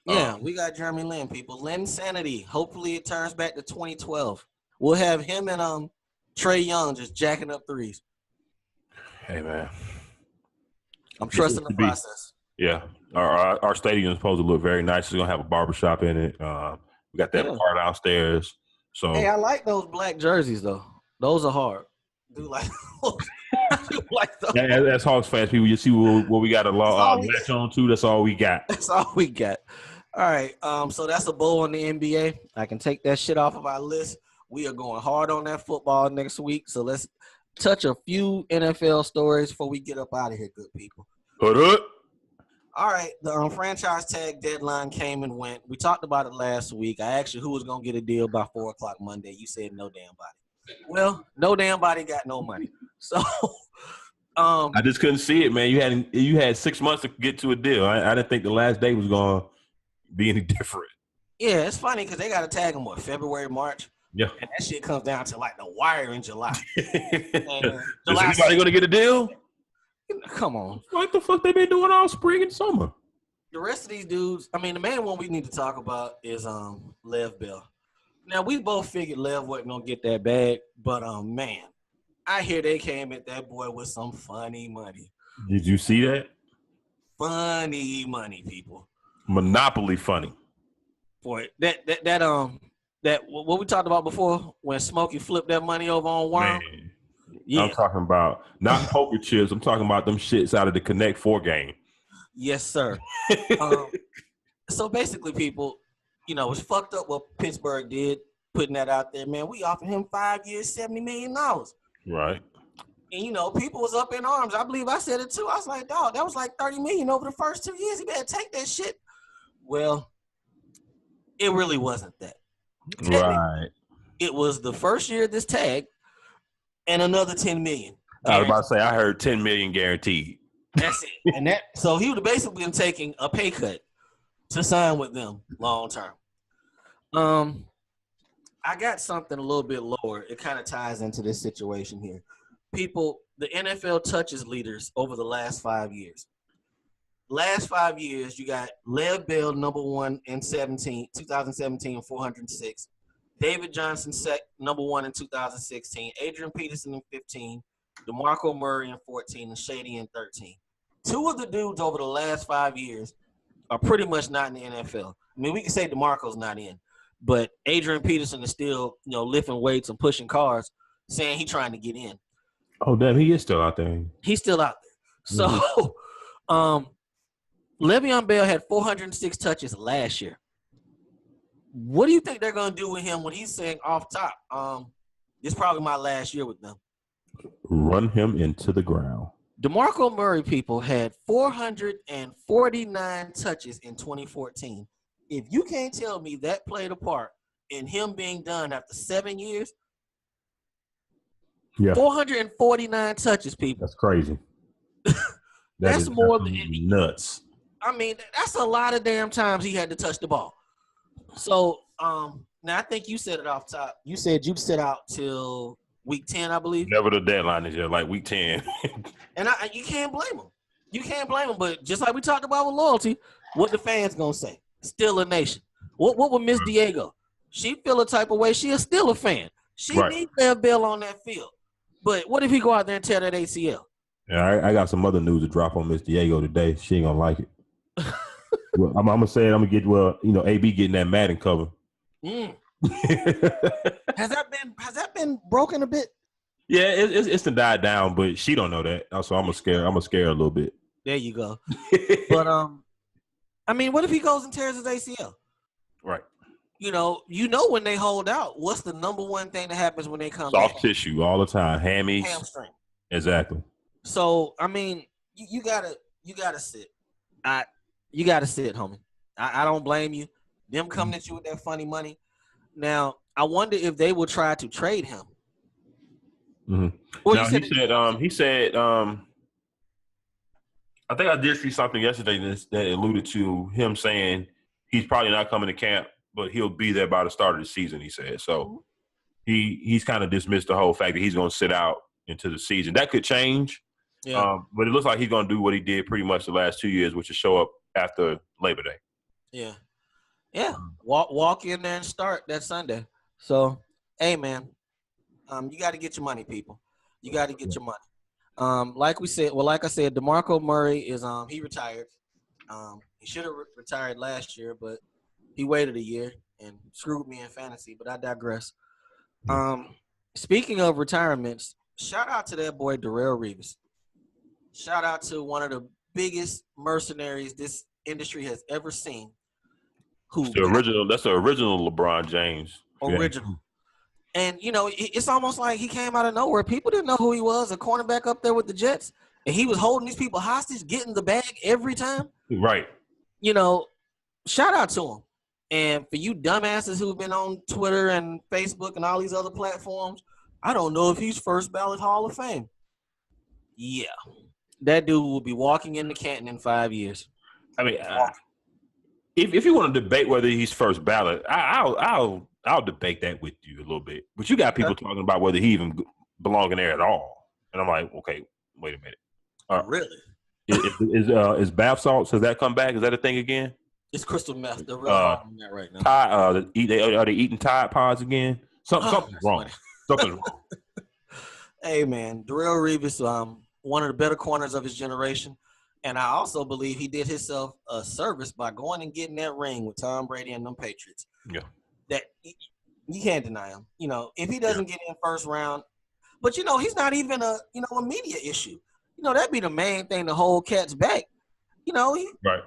Speaker 2: Yeah, we got Jeremy Lin, people. Lin Sanity. Hopefully it turns back to 2012. We'll have him and Trae Young just jacking up threes.
Speaker 1: Hey, man.
Speaker 2: I'm trusting the process.
Speaker 1: Yeah. Our stadium is supposed to look very nice. It's going to have a barbershop in it. We got that bar downstairs. So
Speaker 2: hey, I like those black jerseys, though. Those are hard. I do like those.
Speaker 1: Yeah, that's Hawks fans, people. You see what we got to latch on to. That's all we got.
Speaker 2: That's all we got. All right. So that's a bowl on the NBA. I can take that shit off of our list. We are going hard on that football next week. So let's touch a few NFL stories before we get up out of here, good people.
Speaker 1: Put it.
Speaker 2: All right. The franchise tag deadline came and went. We talked about it last week. I asked you who was going to get a deal by 4 o'clock Monday. You said no damn body. Well, no damn body got no money. So
Speaker 1: I just couldn't see it, man. You had 6 months to get to a deal. I didn't think the last day was going to be any different.
Speaker 2: Yeah, it's funny because they got to tag them, February, March?
Speaker 1: Yeah.
Speaker 2: And that shit comes down to like the wire in July.
Speaker 1: Is anybody going to get a deal?
Speaker 2: Come on.
Speaker 1: What the fuck they been doing all spring and summer?
Speaker 2: The rest of these dudes, the main one we need to talk about is Lev Bell. Now, we both figured Lev wasn't going to get that bag, but man, I hear they came at that boy with some funny money.
Speaker 1: Did you see that?
Speaker 2: Funny money, people.
Speaker 1: Monopoly funny.
Speaker 2: Boy, that what we talked about before when Smokey flipped that money over on Worm.
Speaker 1: Man, yeah. I'm talking about not poker chips. I'm talking about them shits out of the Connect 4 game.
Speaker 2: Yes, sir. So basically, people, it's fucked up what Pittsburgh did, putting that out there. Man, we offered him 5 years, $70 million.
Speaker 1: Right.
Speaker 2: And, people was up in arms. I believe I said it too. I was like, dog, that was like $30 million over the first 2 years. He better take that shit. Well, it really wasn't that.
Speaker 1: Right.
Speaker 2: It was the first year of this tag and another $10 million.
Speaker 1: I was about to say, I heard $10 million guaranteed.
Speaker 2: That's it. And so he would have basically been taking a pay cut to sign with them long term. I got something a little bit lower. It kind of ties into this situation here. People, the NFL touches leaders over the last 5 years. Last 5 years, you got Lev Bell, number 1 in 2017, 406. David Johnson, number 1 in 2016. Adrian Peterson in 15. DeMarco Murray in 14 and Shady in 13. 2 of the dudes over the last 5 years are pretty much not in the NFL. We can say DeMarco's not in, but Adrian Peterson is still, lifting weights and pushing cars, saying he's trying to get in.
Speaker 1: Oh, damn, he is still out there.
Speaker 2: He's still out there. So, Le'Veon Bell had 406 touches last year. What do you think they're going to do with him when he's saying off top, this is probably my last year with them?
Speaker 1: Run him into the ground.
Speaker 2: DeMarco Murray, people, had 449 touches in 2014. If you can't tell me that played a part in him being done after 7 years, 449 touches, people.
Speaker 1: That's crazy.
Speaker 2: That's more than
Speaker 1: nuts.
Speaker 2: I mean, that's a lot of damn times he had to touch the ball. So, now I think you said it off top. You said you'd sit out till week 10, I believe.
Speaker 1: Never the deadline is like week 10.
Speaker 2: And you can't blame him. You can't blame him. But just like we talked about with loyalty, what the fans gonna say? Still a nation. What would Miss Diego? She feel a type of way. She is still a fan. She needs to have Bill on that field. But what if he go out there and tear that ACL?
Speaker 1: Yeah, I got some other news to drop on Miss Diego today. She ain't gonna like it. Well, I'm gonna say it. I'm gonna get AB getting that Madden cover.
Speaker 2: Has that been broken a bit?
Speaker 1: Yeah, it's to die down, but she don't know that. So I'm gonna scare her a little bit.
Speaker 2: There you go. But I mean, what if he goes and tears his ACL?
Speaker 1: Right.
Speaker 2: You know when they hold out, what's the number one thing that happens when they come
Speaker 1: Soft
Speaker 2: back?
Speaker 1: tissue all the time, hammies,
Speaker 2: hamstring.
Speaker 1: Exactly.
Speaker 2: So I mean, you gotta sit. You gotta sit, homie. I don't blame you. Them coming at you with that funny money. Now I wonder if they will try to trade him.
Speaker 1: Mm-hmm.
Speaker 2: Well,
Speaker 1: now he said I think I did see something yesterday that alluded to him saying he's probably not coming to camp, but he'll be there by the start of the season, he said. So he's kind of dismissed the whole fact that he's going to sit out into the season. That could change, but it looks like he's going to do what he did pretty much the last 2 years, which is show up after Labor Day.
Speaker 2: Yeah. Yeah. Walk in there and start that Sunday. So, hey, man, you got to get your money, people. You got to get your money. Like I said, Demarco Murray is he retired. He should have retired last year, but he waited a year and screwed me in fantasy. But I digress. Speaking of retirements, shout out to that boy Darrelle Revis. Shout out to one of the biggest mercenaries this industry has ever seen.
Speaker 1: That's the original LeBron James.
Speaker 2: Original. Yeah. And, it's almost like he came out of nowhere. People didn't know who he was, a cornerback up there with the Jets. And he was holding these people hostage, getting the bag every time.
Speaker 1: Right.
Speaker 2: Shout out to him. And for you dumbasses who've been on Twitter and Facebook and all these other platforms, I don't know if he's first ballot Hall of Fame. Yeah. That dude will be walking into Canton in 5 years.
Speaker 1: I mean, if you want to debate whether he's first ballot, I'll debate that with you a little bit. But you got people talking about whether he even belongs in there at all. And I'm like, okay, wait a minute.
Speaker 2: Really?
Speaker 1: Is bath salts, has that come back? Is that a thing again?
Speaker 2: It's crystal meth. They're really hard on that right now.
Speaker 1: Are they eating Tide Pods again? Something's wrong. Something's wrong.
Speaker 2: Hey, man, Darrelle Revis, one of the better corners of his generation. And I also believe he did himself a service by going and getting that ring with Tom Brady and them Patriots.
Speaker 1: Yeah.
Speaker 2: That you can't deny him. If he doesn't get in first round, but he's not even a media issue. That'd be the main thing to hold cats back.
Speaker 1: Right.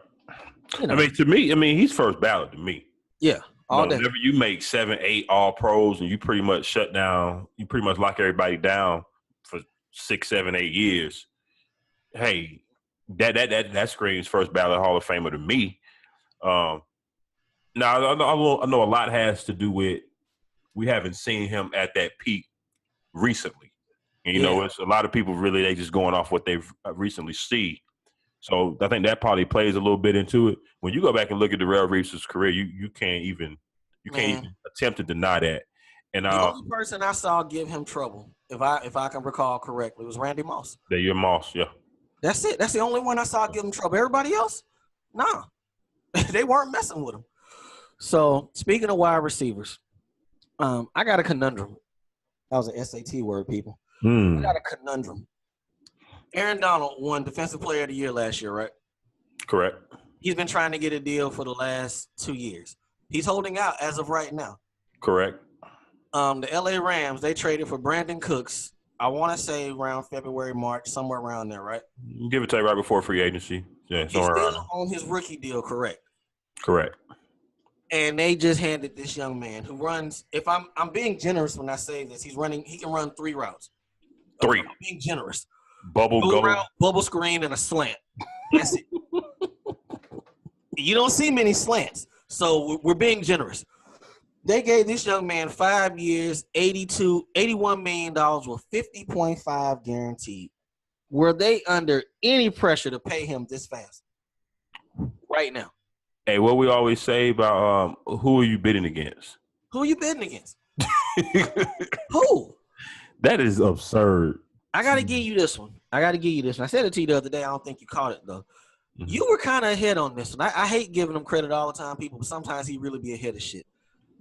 Speaker 1: I mean, to me, he's first ballot to me.
Speaker 2: Yeah. All day.
Speaker 1: Whenever you make 7, 8 all pros and you pretty much shut down, you pretty much lock everybody down for 6, 7, 8 years. Hey, that screams first ballot Hall of Famer to me. Now, I know a lot has to do with we haven't seen him at that peak recently. And, it's a lot of people really, they just going off what they've recently see. So I think that probably plays a little bit into it. When you go back and look at Darrelle Revis' career, you can't even attempt to deny that. And
Speaker 2: the only person I saw give him trouble, if I can recall correctly, was Randy Moss.
Speaker 1: You're Moss, yeah.
Speaker 2: That's it. That's the only one I saw give him trouble. Everybody else, nah. They weren't messing with him. So, speaking of wide receivers, I got a conundrum. That was an SAT word, people. I got a conundrum. Aaron Donald won Defensive Player of the Year last year, right?
Speaker 1: Correct.
Speaker 2: He's been trying to get a deal for the last 2 years. He's holding out as of right now.
Speaker 1: Correct.
Speaker 2: The LA Rams, they traded for Brandin Cooks, I want to say around February, March, somewhere around there, right?
Speaker 1: Give it to right before free agency. Yeah,
Speaker 2: he's still on his rookie deal, correct?
Speaker 1: Correct.
Speaker 2: And they just handed this young man who runs. If I'm being generous when I say this, he can run 3 routes.
Speaker 1: 3.
Speaker 2: I'm being generous.
Speaker 1: Bubble
Speaker 2: screen, and a slant. That's it. You don't see many slants. So we're being generous. They gave this young man 5 years, $81 million with 50.5 guaranteed. Were they under any pressure to pay him this fast right now?
Speaker 1: Hey, what we always say about who are you bidding against?
Speaker 2: Who are you bidding against? Who?
Speaker 1: That is absurd.
Speaker 2: I got to give you this one. I said it to you the other day. I don't think you caught it, though. Mm-hmm. You were kind of ahead on this one. I hate giving him credit all the time, people, but sometimes he really be ahead of shit.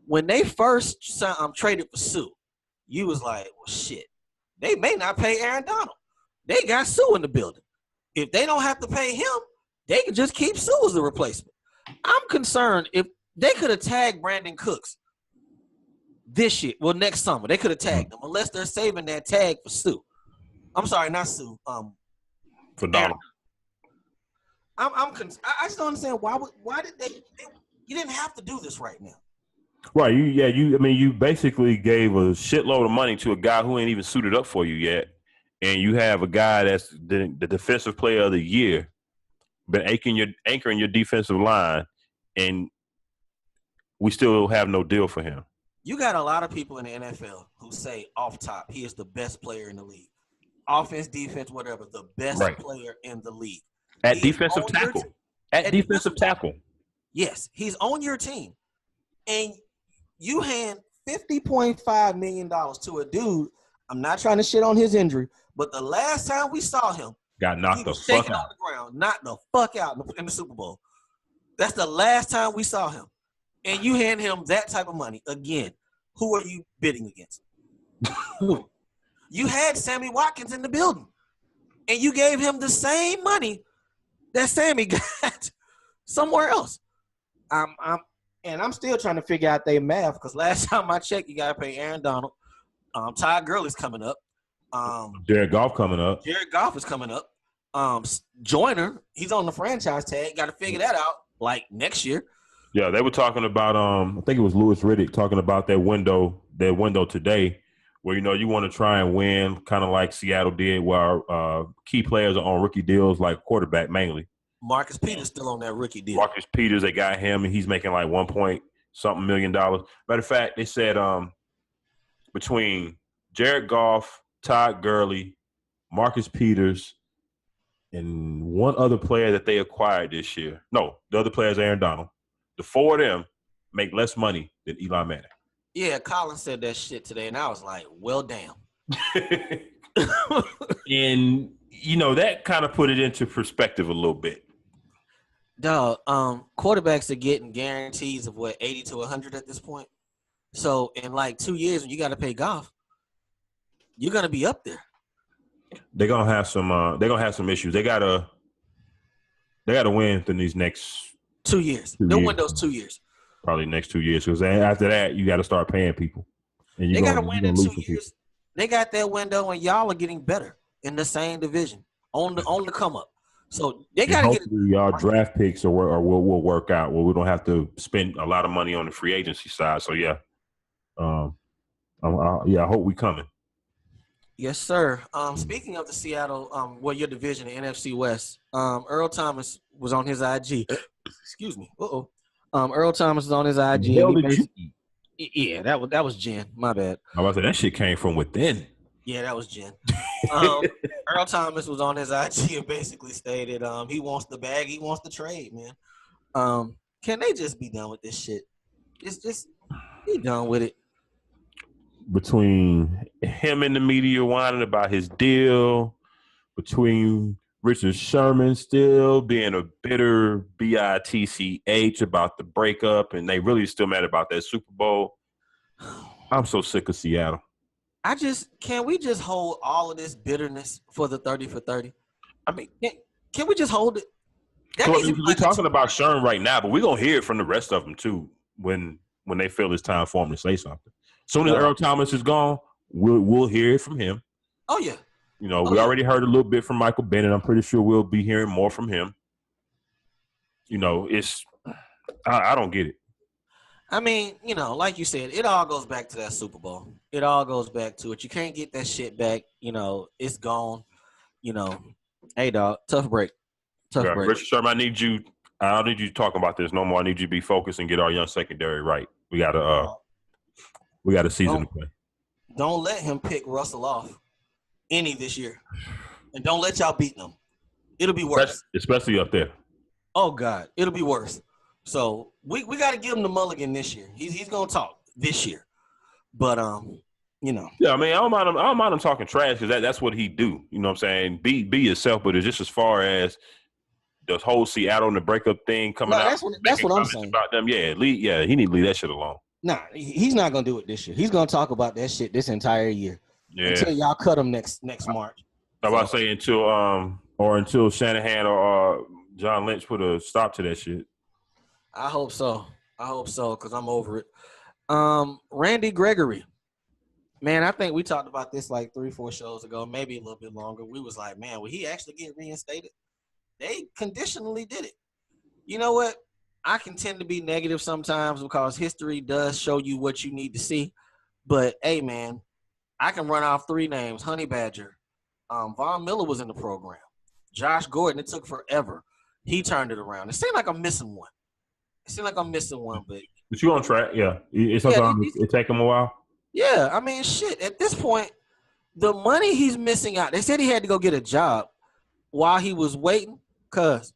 Speaker 2: When they first traded for Sue, you was like, well, shit, they may not pay Aaron Donald. They got Sue in the building. If they don't have to pay him, they can just keep Sue as the replacement. I'm concerned if they could have tagged Brandin Cooks this year, well, next summer. They could have tagged him unless they're saving that tag for Sue. I'm sorry, not Sue.
Speaker 1: For Donald.
Speaker 2: I just don't understand why did they you didn't have to do this right now.
Speaker 1: Right. You basically gave a shitload of money to a guy who ain't even suited up for you yet. And you have a guy that's the defensive player of the year, been anchoring your defensive line, and we still have no deal for him.
Speaker 2: You got a lot of people in the NFL who say off top, he is the best player in the league. Offense, defense, whatever, the best player in the league.
Speaker 1: At defensive tackle. At defensive tackle.
Speaker 2: Yes, he's on your team. And you hand $50.5 million to a dude. I'm not trying to shit on his injury, but the last time we saw him,
Speaker 1: got knocked the fuck out.
Speaker 2: On the ground, knocked the fuck out in the Super Bowl. That's the last time we saw him. And you hand him that type of money again. Who are you bidding against? You had Sammy Watkins in the building, and you gave him the same money that Sammy got somewhere else. I'm still trying to figure out their math because last time I checked, you got to pay Aaron Donald. Todd Gurley's coming up.
Speaker 1: Jared Goff coming up.
Speaker 2: Jared Goff is coming up. Joyner, he's on the franchise tag. Got to figure that out like next year.
Speaker 1: Yeah, they were talking about I think it was Louis Riddick talking about that window today where, you want to try and win kind of like Seattle did where key players are on rookie deals like quarterback mainly.
Speaker 2: Marcus Peters still on that rookie deal.
Speaker 1: Marcus Peters, they got him, and he's making like $1.something million. Matter of fact, they said between Jared Goff, Todd Gurley, Marcus Peters, and one other player that they acquired this year. No, the other player is Aaron Donald. The four of them make less money than Eli Manning.
Speaker 2: Yeah, Colin said that shit today, and I was like, well, damn.
Speaker 1: And, that kind of put it into perspective a little bit.
Speaker 2: Dog, quarterbacks are getting guarantees of 80 to 100 at this point. So in like 2 years, when you got to pay Goff, you're gonna be up there.
Speaker 1: They're gonna have some issues. They gotta win within these next
Speaker 2: 2 years. They'll win those 2 years.
Speaker 1: Probably next 2 years, because after that you got to start paying people. And
Speaker 2: they got to win in 2 years. They got that window, and y'all are getting better in the same division on the come up. So they got to get
Speaker 1: y'all draft picks will work out where we don't have to spend a lot of money on the free agency side. So yeah, I hope we coming.
Speaker 2: Yes, sir. Speaking of the Seattle, your division, the NFC West, Earl Thomas was on his IG. Excuse me. Earl Thomas was on his IG. Yeah, that was Jen. My bad.
Speaker 1: I was like, that shit came from within.
Speaker 2: Yeah, that was Jen. Earl Thomas was on his IG and basically stated he wants the bag, he wants the trade, man. Can they just be done with this shit? Just be done with it.
Speaker 1: Between him and the media whining about his deal, between Richard Sherman still being a bitter bitch about the breakup, and they really still mad about that Super Bowl. I'm so sick of Seattle.
Speaker 2: Can we just hold all of this bitterness for the 30 for 30? I mean, can we just hold it?
Speaker 1: We're talking about Sherman right now, but we're going to hear it from the rest of them too when they feel it's time for him to say something. As soon as Earl Thomas is gone, we'll hear it from him.
Speaker 2: Oh, yeah.
Speaker 1: We already heard a little bit from Michael Bennett. I'm pretty sure we'll be hearing more from him. I don't get it.
Speaker 2: I mean, like you said, it all goes back to that Super Bowl. It all goes back to it. You can't get that shit back. It's gone. Hey, dog, tough break. Tough break.
Speaker 1: Richard Sherman, I don't need you talking about this no more. I need you to be focused and get our young secondary right. We got a season to play.
Speaker 2: Don't let him pick Russell off any this year, and don't let y'all beat them. It'll be worse,
Speaker 1: especially up there.
Speaker 2: Oh God, it'll be worse. So we got to give him the mulligan this year. He's gonna talk this year, but you know.
Speaker 1: Yeah, I mean, I don't mind him talking trash because that's what he do. You know what I'm saying? Be yourself, but it's just as far as the whole Seattle and the breakup thing coming out.
Speaker 2: That's what I'm saying
Speaker 1: about them. Yeah, he need to leave that shit alone.
Speaker 2: Nah, he's not gonna do it this year. He's gonna talk about that shit this entire year until y'all cut him next March.
Speaker 1: I was about to say until Shanahan or John Lynch put a stop to that shit.
Speaker 2: I hope so because I'm over it. Randy Gregory. Man, I think we talked about this like 3-4 shows ago, maybe a little bit longer. We was like, man, will he actually get reinstated? They conditionally did it. You know what? I can tend to be negative sometimes because history does show you what you need to see. But, hey, man, I can run off 3 names. Honey Badger. Von Miller was in the program. Josh Gordon, it took forever. He turned it around. It seemed like I'm missing one. But
Speaker 1: you on track, yeah. It take him a while.
Speaker 2: Yeah, I mean, shit. At this point, the money he's missing out. They said he had to go get a job while he was waiting, cause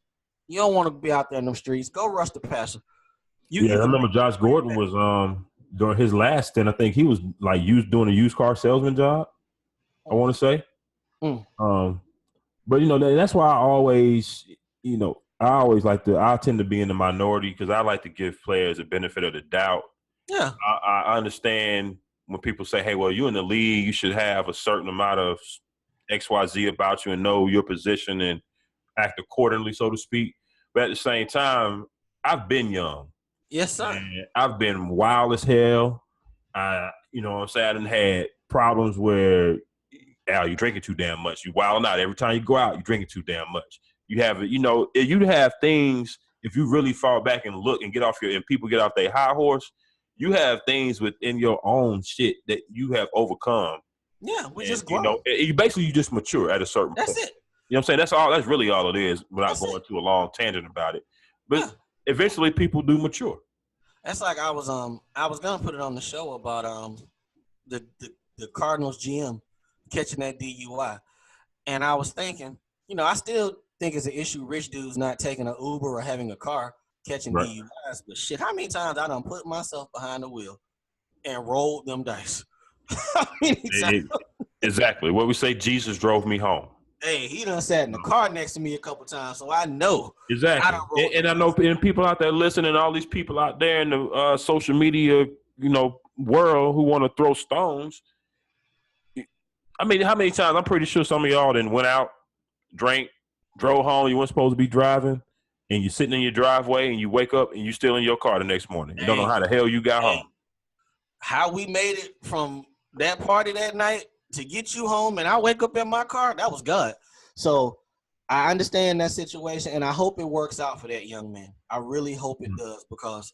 Speaker 2: you don't want to be out there in them streets. Go rush the passer.
Speaker 1: I remember Josh Gordon was during his last stint. I think he was like doing a used car salesman job. I want to say. But that's why I always I tend to be in the minority because I like to give players a benefit of the doubt.
Speaker 2: Yeah,
Speaker 1: I understand when people say, "Hey, well, you're in the league, you should have a certain amount of XYZ about you and know your position and act accordingly, so to speak." But at the same time, I've been young.
Speaker 2: Yes, sir.
Speaker 1: And I've been wild as hell. I done had problems where, Al, you're drinking too damn much. You wilding out. Every time you go out, you're drinking too damn much. You have, you have things, if you really fall back and look and and people get off their high horse, you have things within your own shit that you have overcome.
Speaker 2: Yeah, we just grow.
Speaker 1: You just mature at a certain point.
Speaker 2: That's it.
Speaker 1: You know what I'm saying? That's really all it is without going to a long tangent about it. But eventually people do mature.
Speaker 2: That's like I was gonna put it on the show about the Cardinals GM catching that DUI. And I was thinking, I still think it's an issue rich dudes not taking an Uber or having a car catching DUIs, but shit, how many times I done put myself behind the wheel and rolled them dice? How many times?
Speaker 1: Exactly. What we say, Jesus drove me home.
Speaker 2: Hey, he done sat in the car next to me a couple times, so I know.
Speaker 1: Exactly. And I know and people out there listening, all these people out there in the social media, world who want to throw stones. I mean, how many times? I'm pretty sure some of y'all then went out, drank, drove home. You weren't supposed to be driving. And you're sitting in your driveway and you wake up and you're still in your car the next morning. You don't know how the hell you got home.
Speaker 2: How we made it from that party that night to get you home and I wake up in my car, that was God. So I understand that situation and I hope it works out for that young man. I really hope it does because,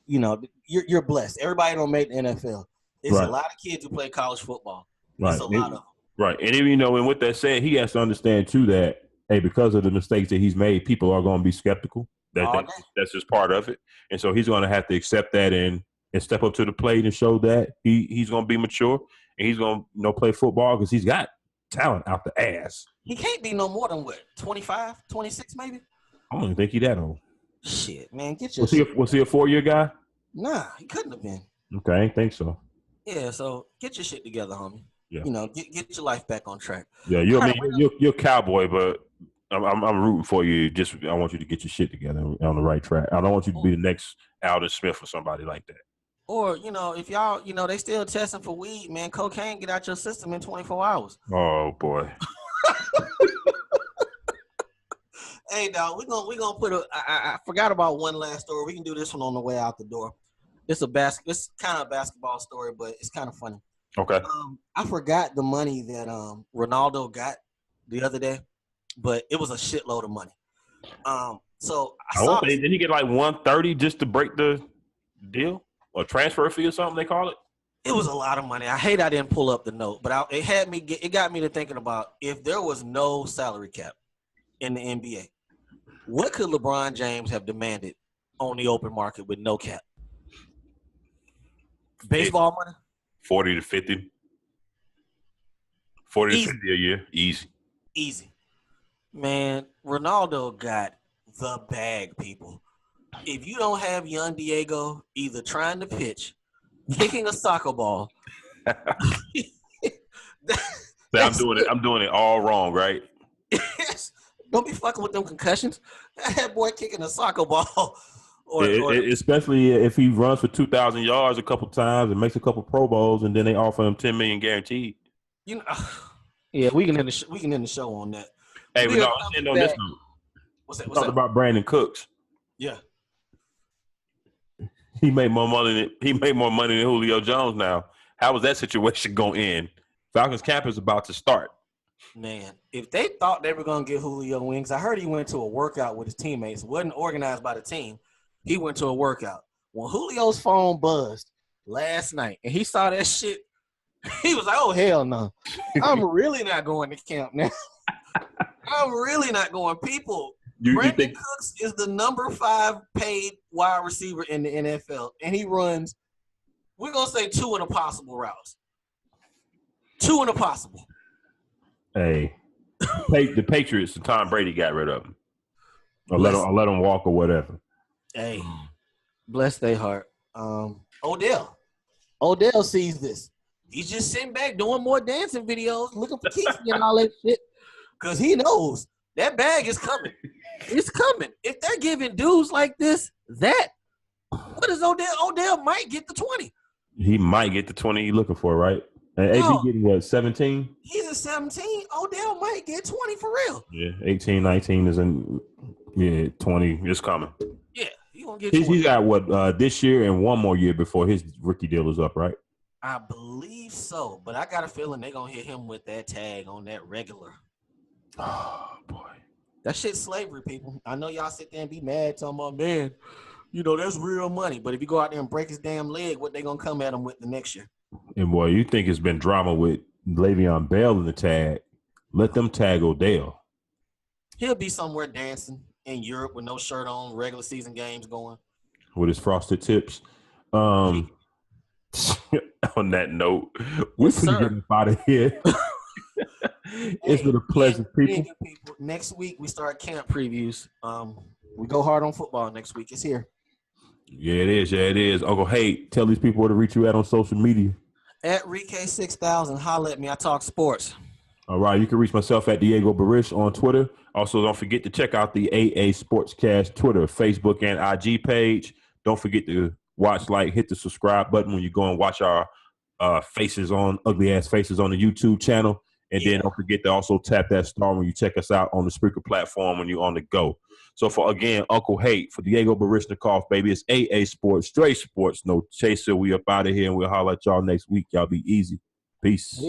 Speaker 2: you're blessed. Everybody don't make the NFL. It's a lot of kids who play college football. It's a lot of them.
Speaker 1: Right. And even, and with that said, he has to understand too that, hey, because of the mistakes that he's made, people are going to be skeptical. That's just part of it. And so he's going to have to accept that and step up to the plate and show that he's going to be mature and he's going to play football because he's got talent out the ass.
Speaker 2: He can't be no more than 25, 26 maybe?
Speaker 1: I don't even think he's that old.
Speaker 2: Shit, man. Get your
Speaker 1: Was he a 4-year guy?
Speaker 2: Nah, he couldn't have been.
Speaker 1: Okay, I didn't think so.
Speaker 2: Yeah, so get your shit together, homie.
Speaker 1: Yeah.
Speaker 2: Get your life back on track.
Speaker 1: Yeah, you're a cowboy, but I'm rooting for you. I want you to get your shit together on the right track. I don't want you to be the next Alden Smith or somebody like that.
Speaker 2: Or, if y'all, they still testing for weed, man, cocaine get out your system in 24 hours.
Speaker 1: Oh, boy.
Speaker 2: Hey, dog, we're gonna put I forgot about one last story. We can do this one on the way out the door. It's kind of a basketball story, but it's kind of funny.
Speaker 1: Okay.
Speaker 2: I forgot the money that Ronaldo got the other day, but it was a shitload of money. So
Speaker 1: did he get like 130 just to break the deal or transfer fee or something they call it?
Speaker 2: It was a lot of money. I hate I didn't pull up the note, but it got me to thinking about if there was no salary cap in the NBA, What could LeBron James have demanded on the open market with no cap? Baseball money?
Speaker 1: 40 to 50. 40 to 50 a year.
Speaker 2: Easy. Man, Ronaldo got the bag, people. If you don't have young Diego either trying to pitch, kicking a soccer ball.
Speaker 1: I'm doing it all wrong, right?
Speaker 2: Yes. Don't be fucking with them concussions. That boy kicking a soccer ball.
Speaker 1: Especially if he runs for 2,000 yards a couple times and makes a couple Pro Bowls, and then they offer him $10 million guaranteed.
Speaker 2: You know, yeah, we can end the show on that.
Speaker 1: Hey, but no, let's end on this note.
Speaker 2: What's that?
Speaker 1: Talk about Brandin Cooks.
Speaker 2: Yeah,
Speaker 1: he made more money than Julio Jones now. How was that situation going to end? Falcons camp is about to start.
Speaker 2: Man, if they thought they were going to get Julio wings, I heard he went to a workout with his teammates. It wasn't organized by the team. He went to a workout. When Julio's phone buzzed last night and he saw that shit, he was like, oh, hell no. I'm really not going to camp now. I'm really not going. People, Brandin Cooks is the number 5 paid wide receiver in the NFL, and he runs, we're going to say 2 in a possible routes. 2 in a possible.
Speaker 1: Hey, the Patriots, Tom Brady got rid of him. Or let him walk or whatever.
Speaker 2: Hey, bless their heart. Odell sees this. He's just sitting back doing more dancing videos, looking for Keith and all that shit. Because he knows that bag is coming. It's coming. If they're giving dudes like this, what is Odell? Odell might get the 20.
Speaker 1: He might get the 20 he's looking for, right? And AB getting what, 17?
Speaker 2: He's at 17. Odell might get 20 for real.
Speaker 1: Yeah, 18, 19 is in, 20 is coming.
Speaker 2: Yeah, he's going to get 20.
Speaker 1: He's got what, this year and one more year before his rookie deal is up, right?
Speaker 2: I believe so, but I got a feeling they're going to hit him with that tag on that regular.
Speaker 1: Oh, boy.
Speaker 2: That shit's slavery, people. I know y'all sit there and be mad talking about, man, that's real money. But if you go out there and break his damn leg, what they going to come at him with the next year?
Speaker 1: And, boy, you think it's been drama with Le'Veon Bell in the tag. Let them tag Odell.
Speaker 2: He'll be somewhere dancing in Europe with no shirt on, regular season games going.
Speaker 1: With his frosted tips. On that note, we're getting out of here. It's been a pleasure, people.
Speaker 2: Next week, we start camp previews. We go hard on football next week. It's here.
Speaker 1: Yeah, it is. Uncle Hate, tell these people where to reach you at on social media.
Speaker 2: At ReK6000, holla at me. I talk sports.
Speaker 1: All right, you can reach myself at Diego Barish on Twitter. Also, don't forget to check out the AA Sportscast Twitter, Facebook, and IG page. Don't forget to hit the subscribe button when you go and watch our ugly ass faces on the YouTube channel. And then don't forget to also tap that star when you check us out on the Spreaker platform when you're on the go. So for, again, Uncle Hate, for Diego Barishnikov, baby, it's AA Sports, straight sports, no chaser. We up out of here, and we'll holler at y'all next week. Y'all be easy. Peace.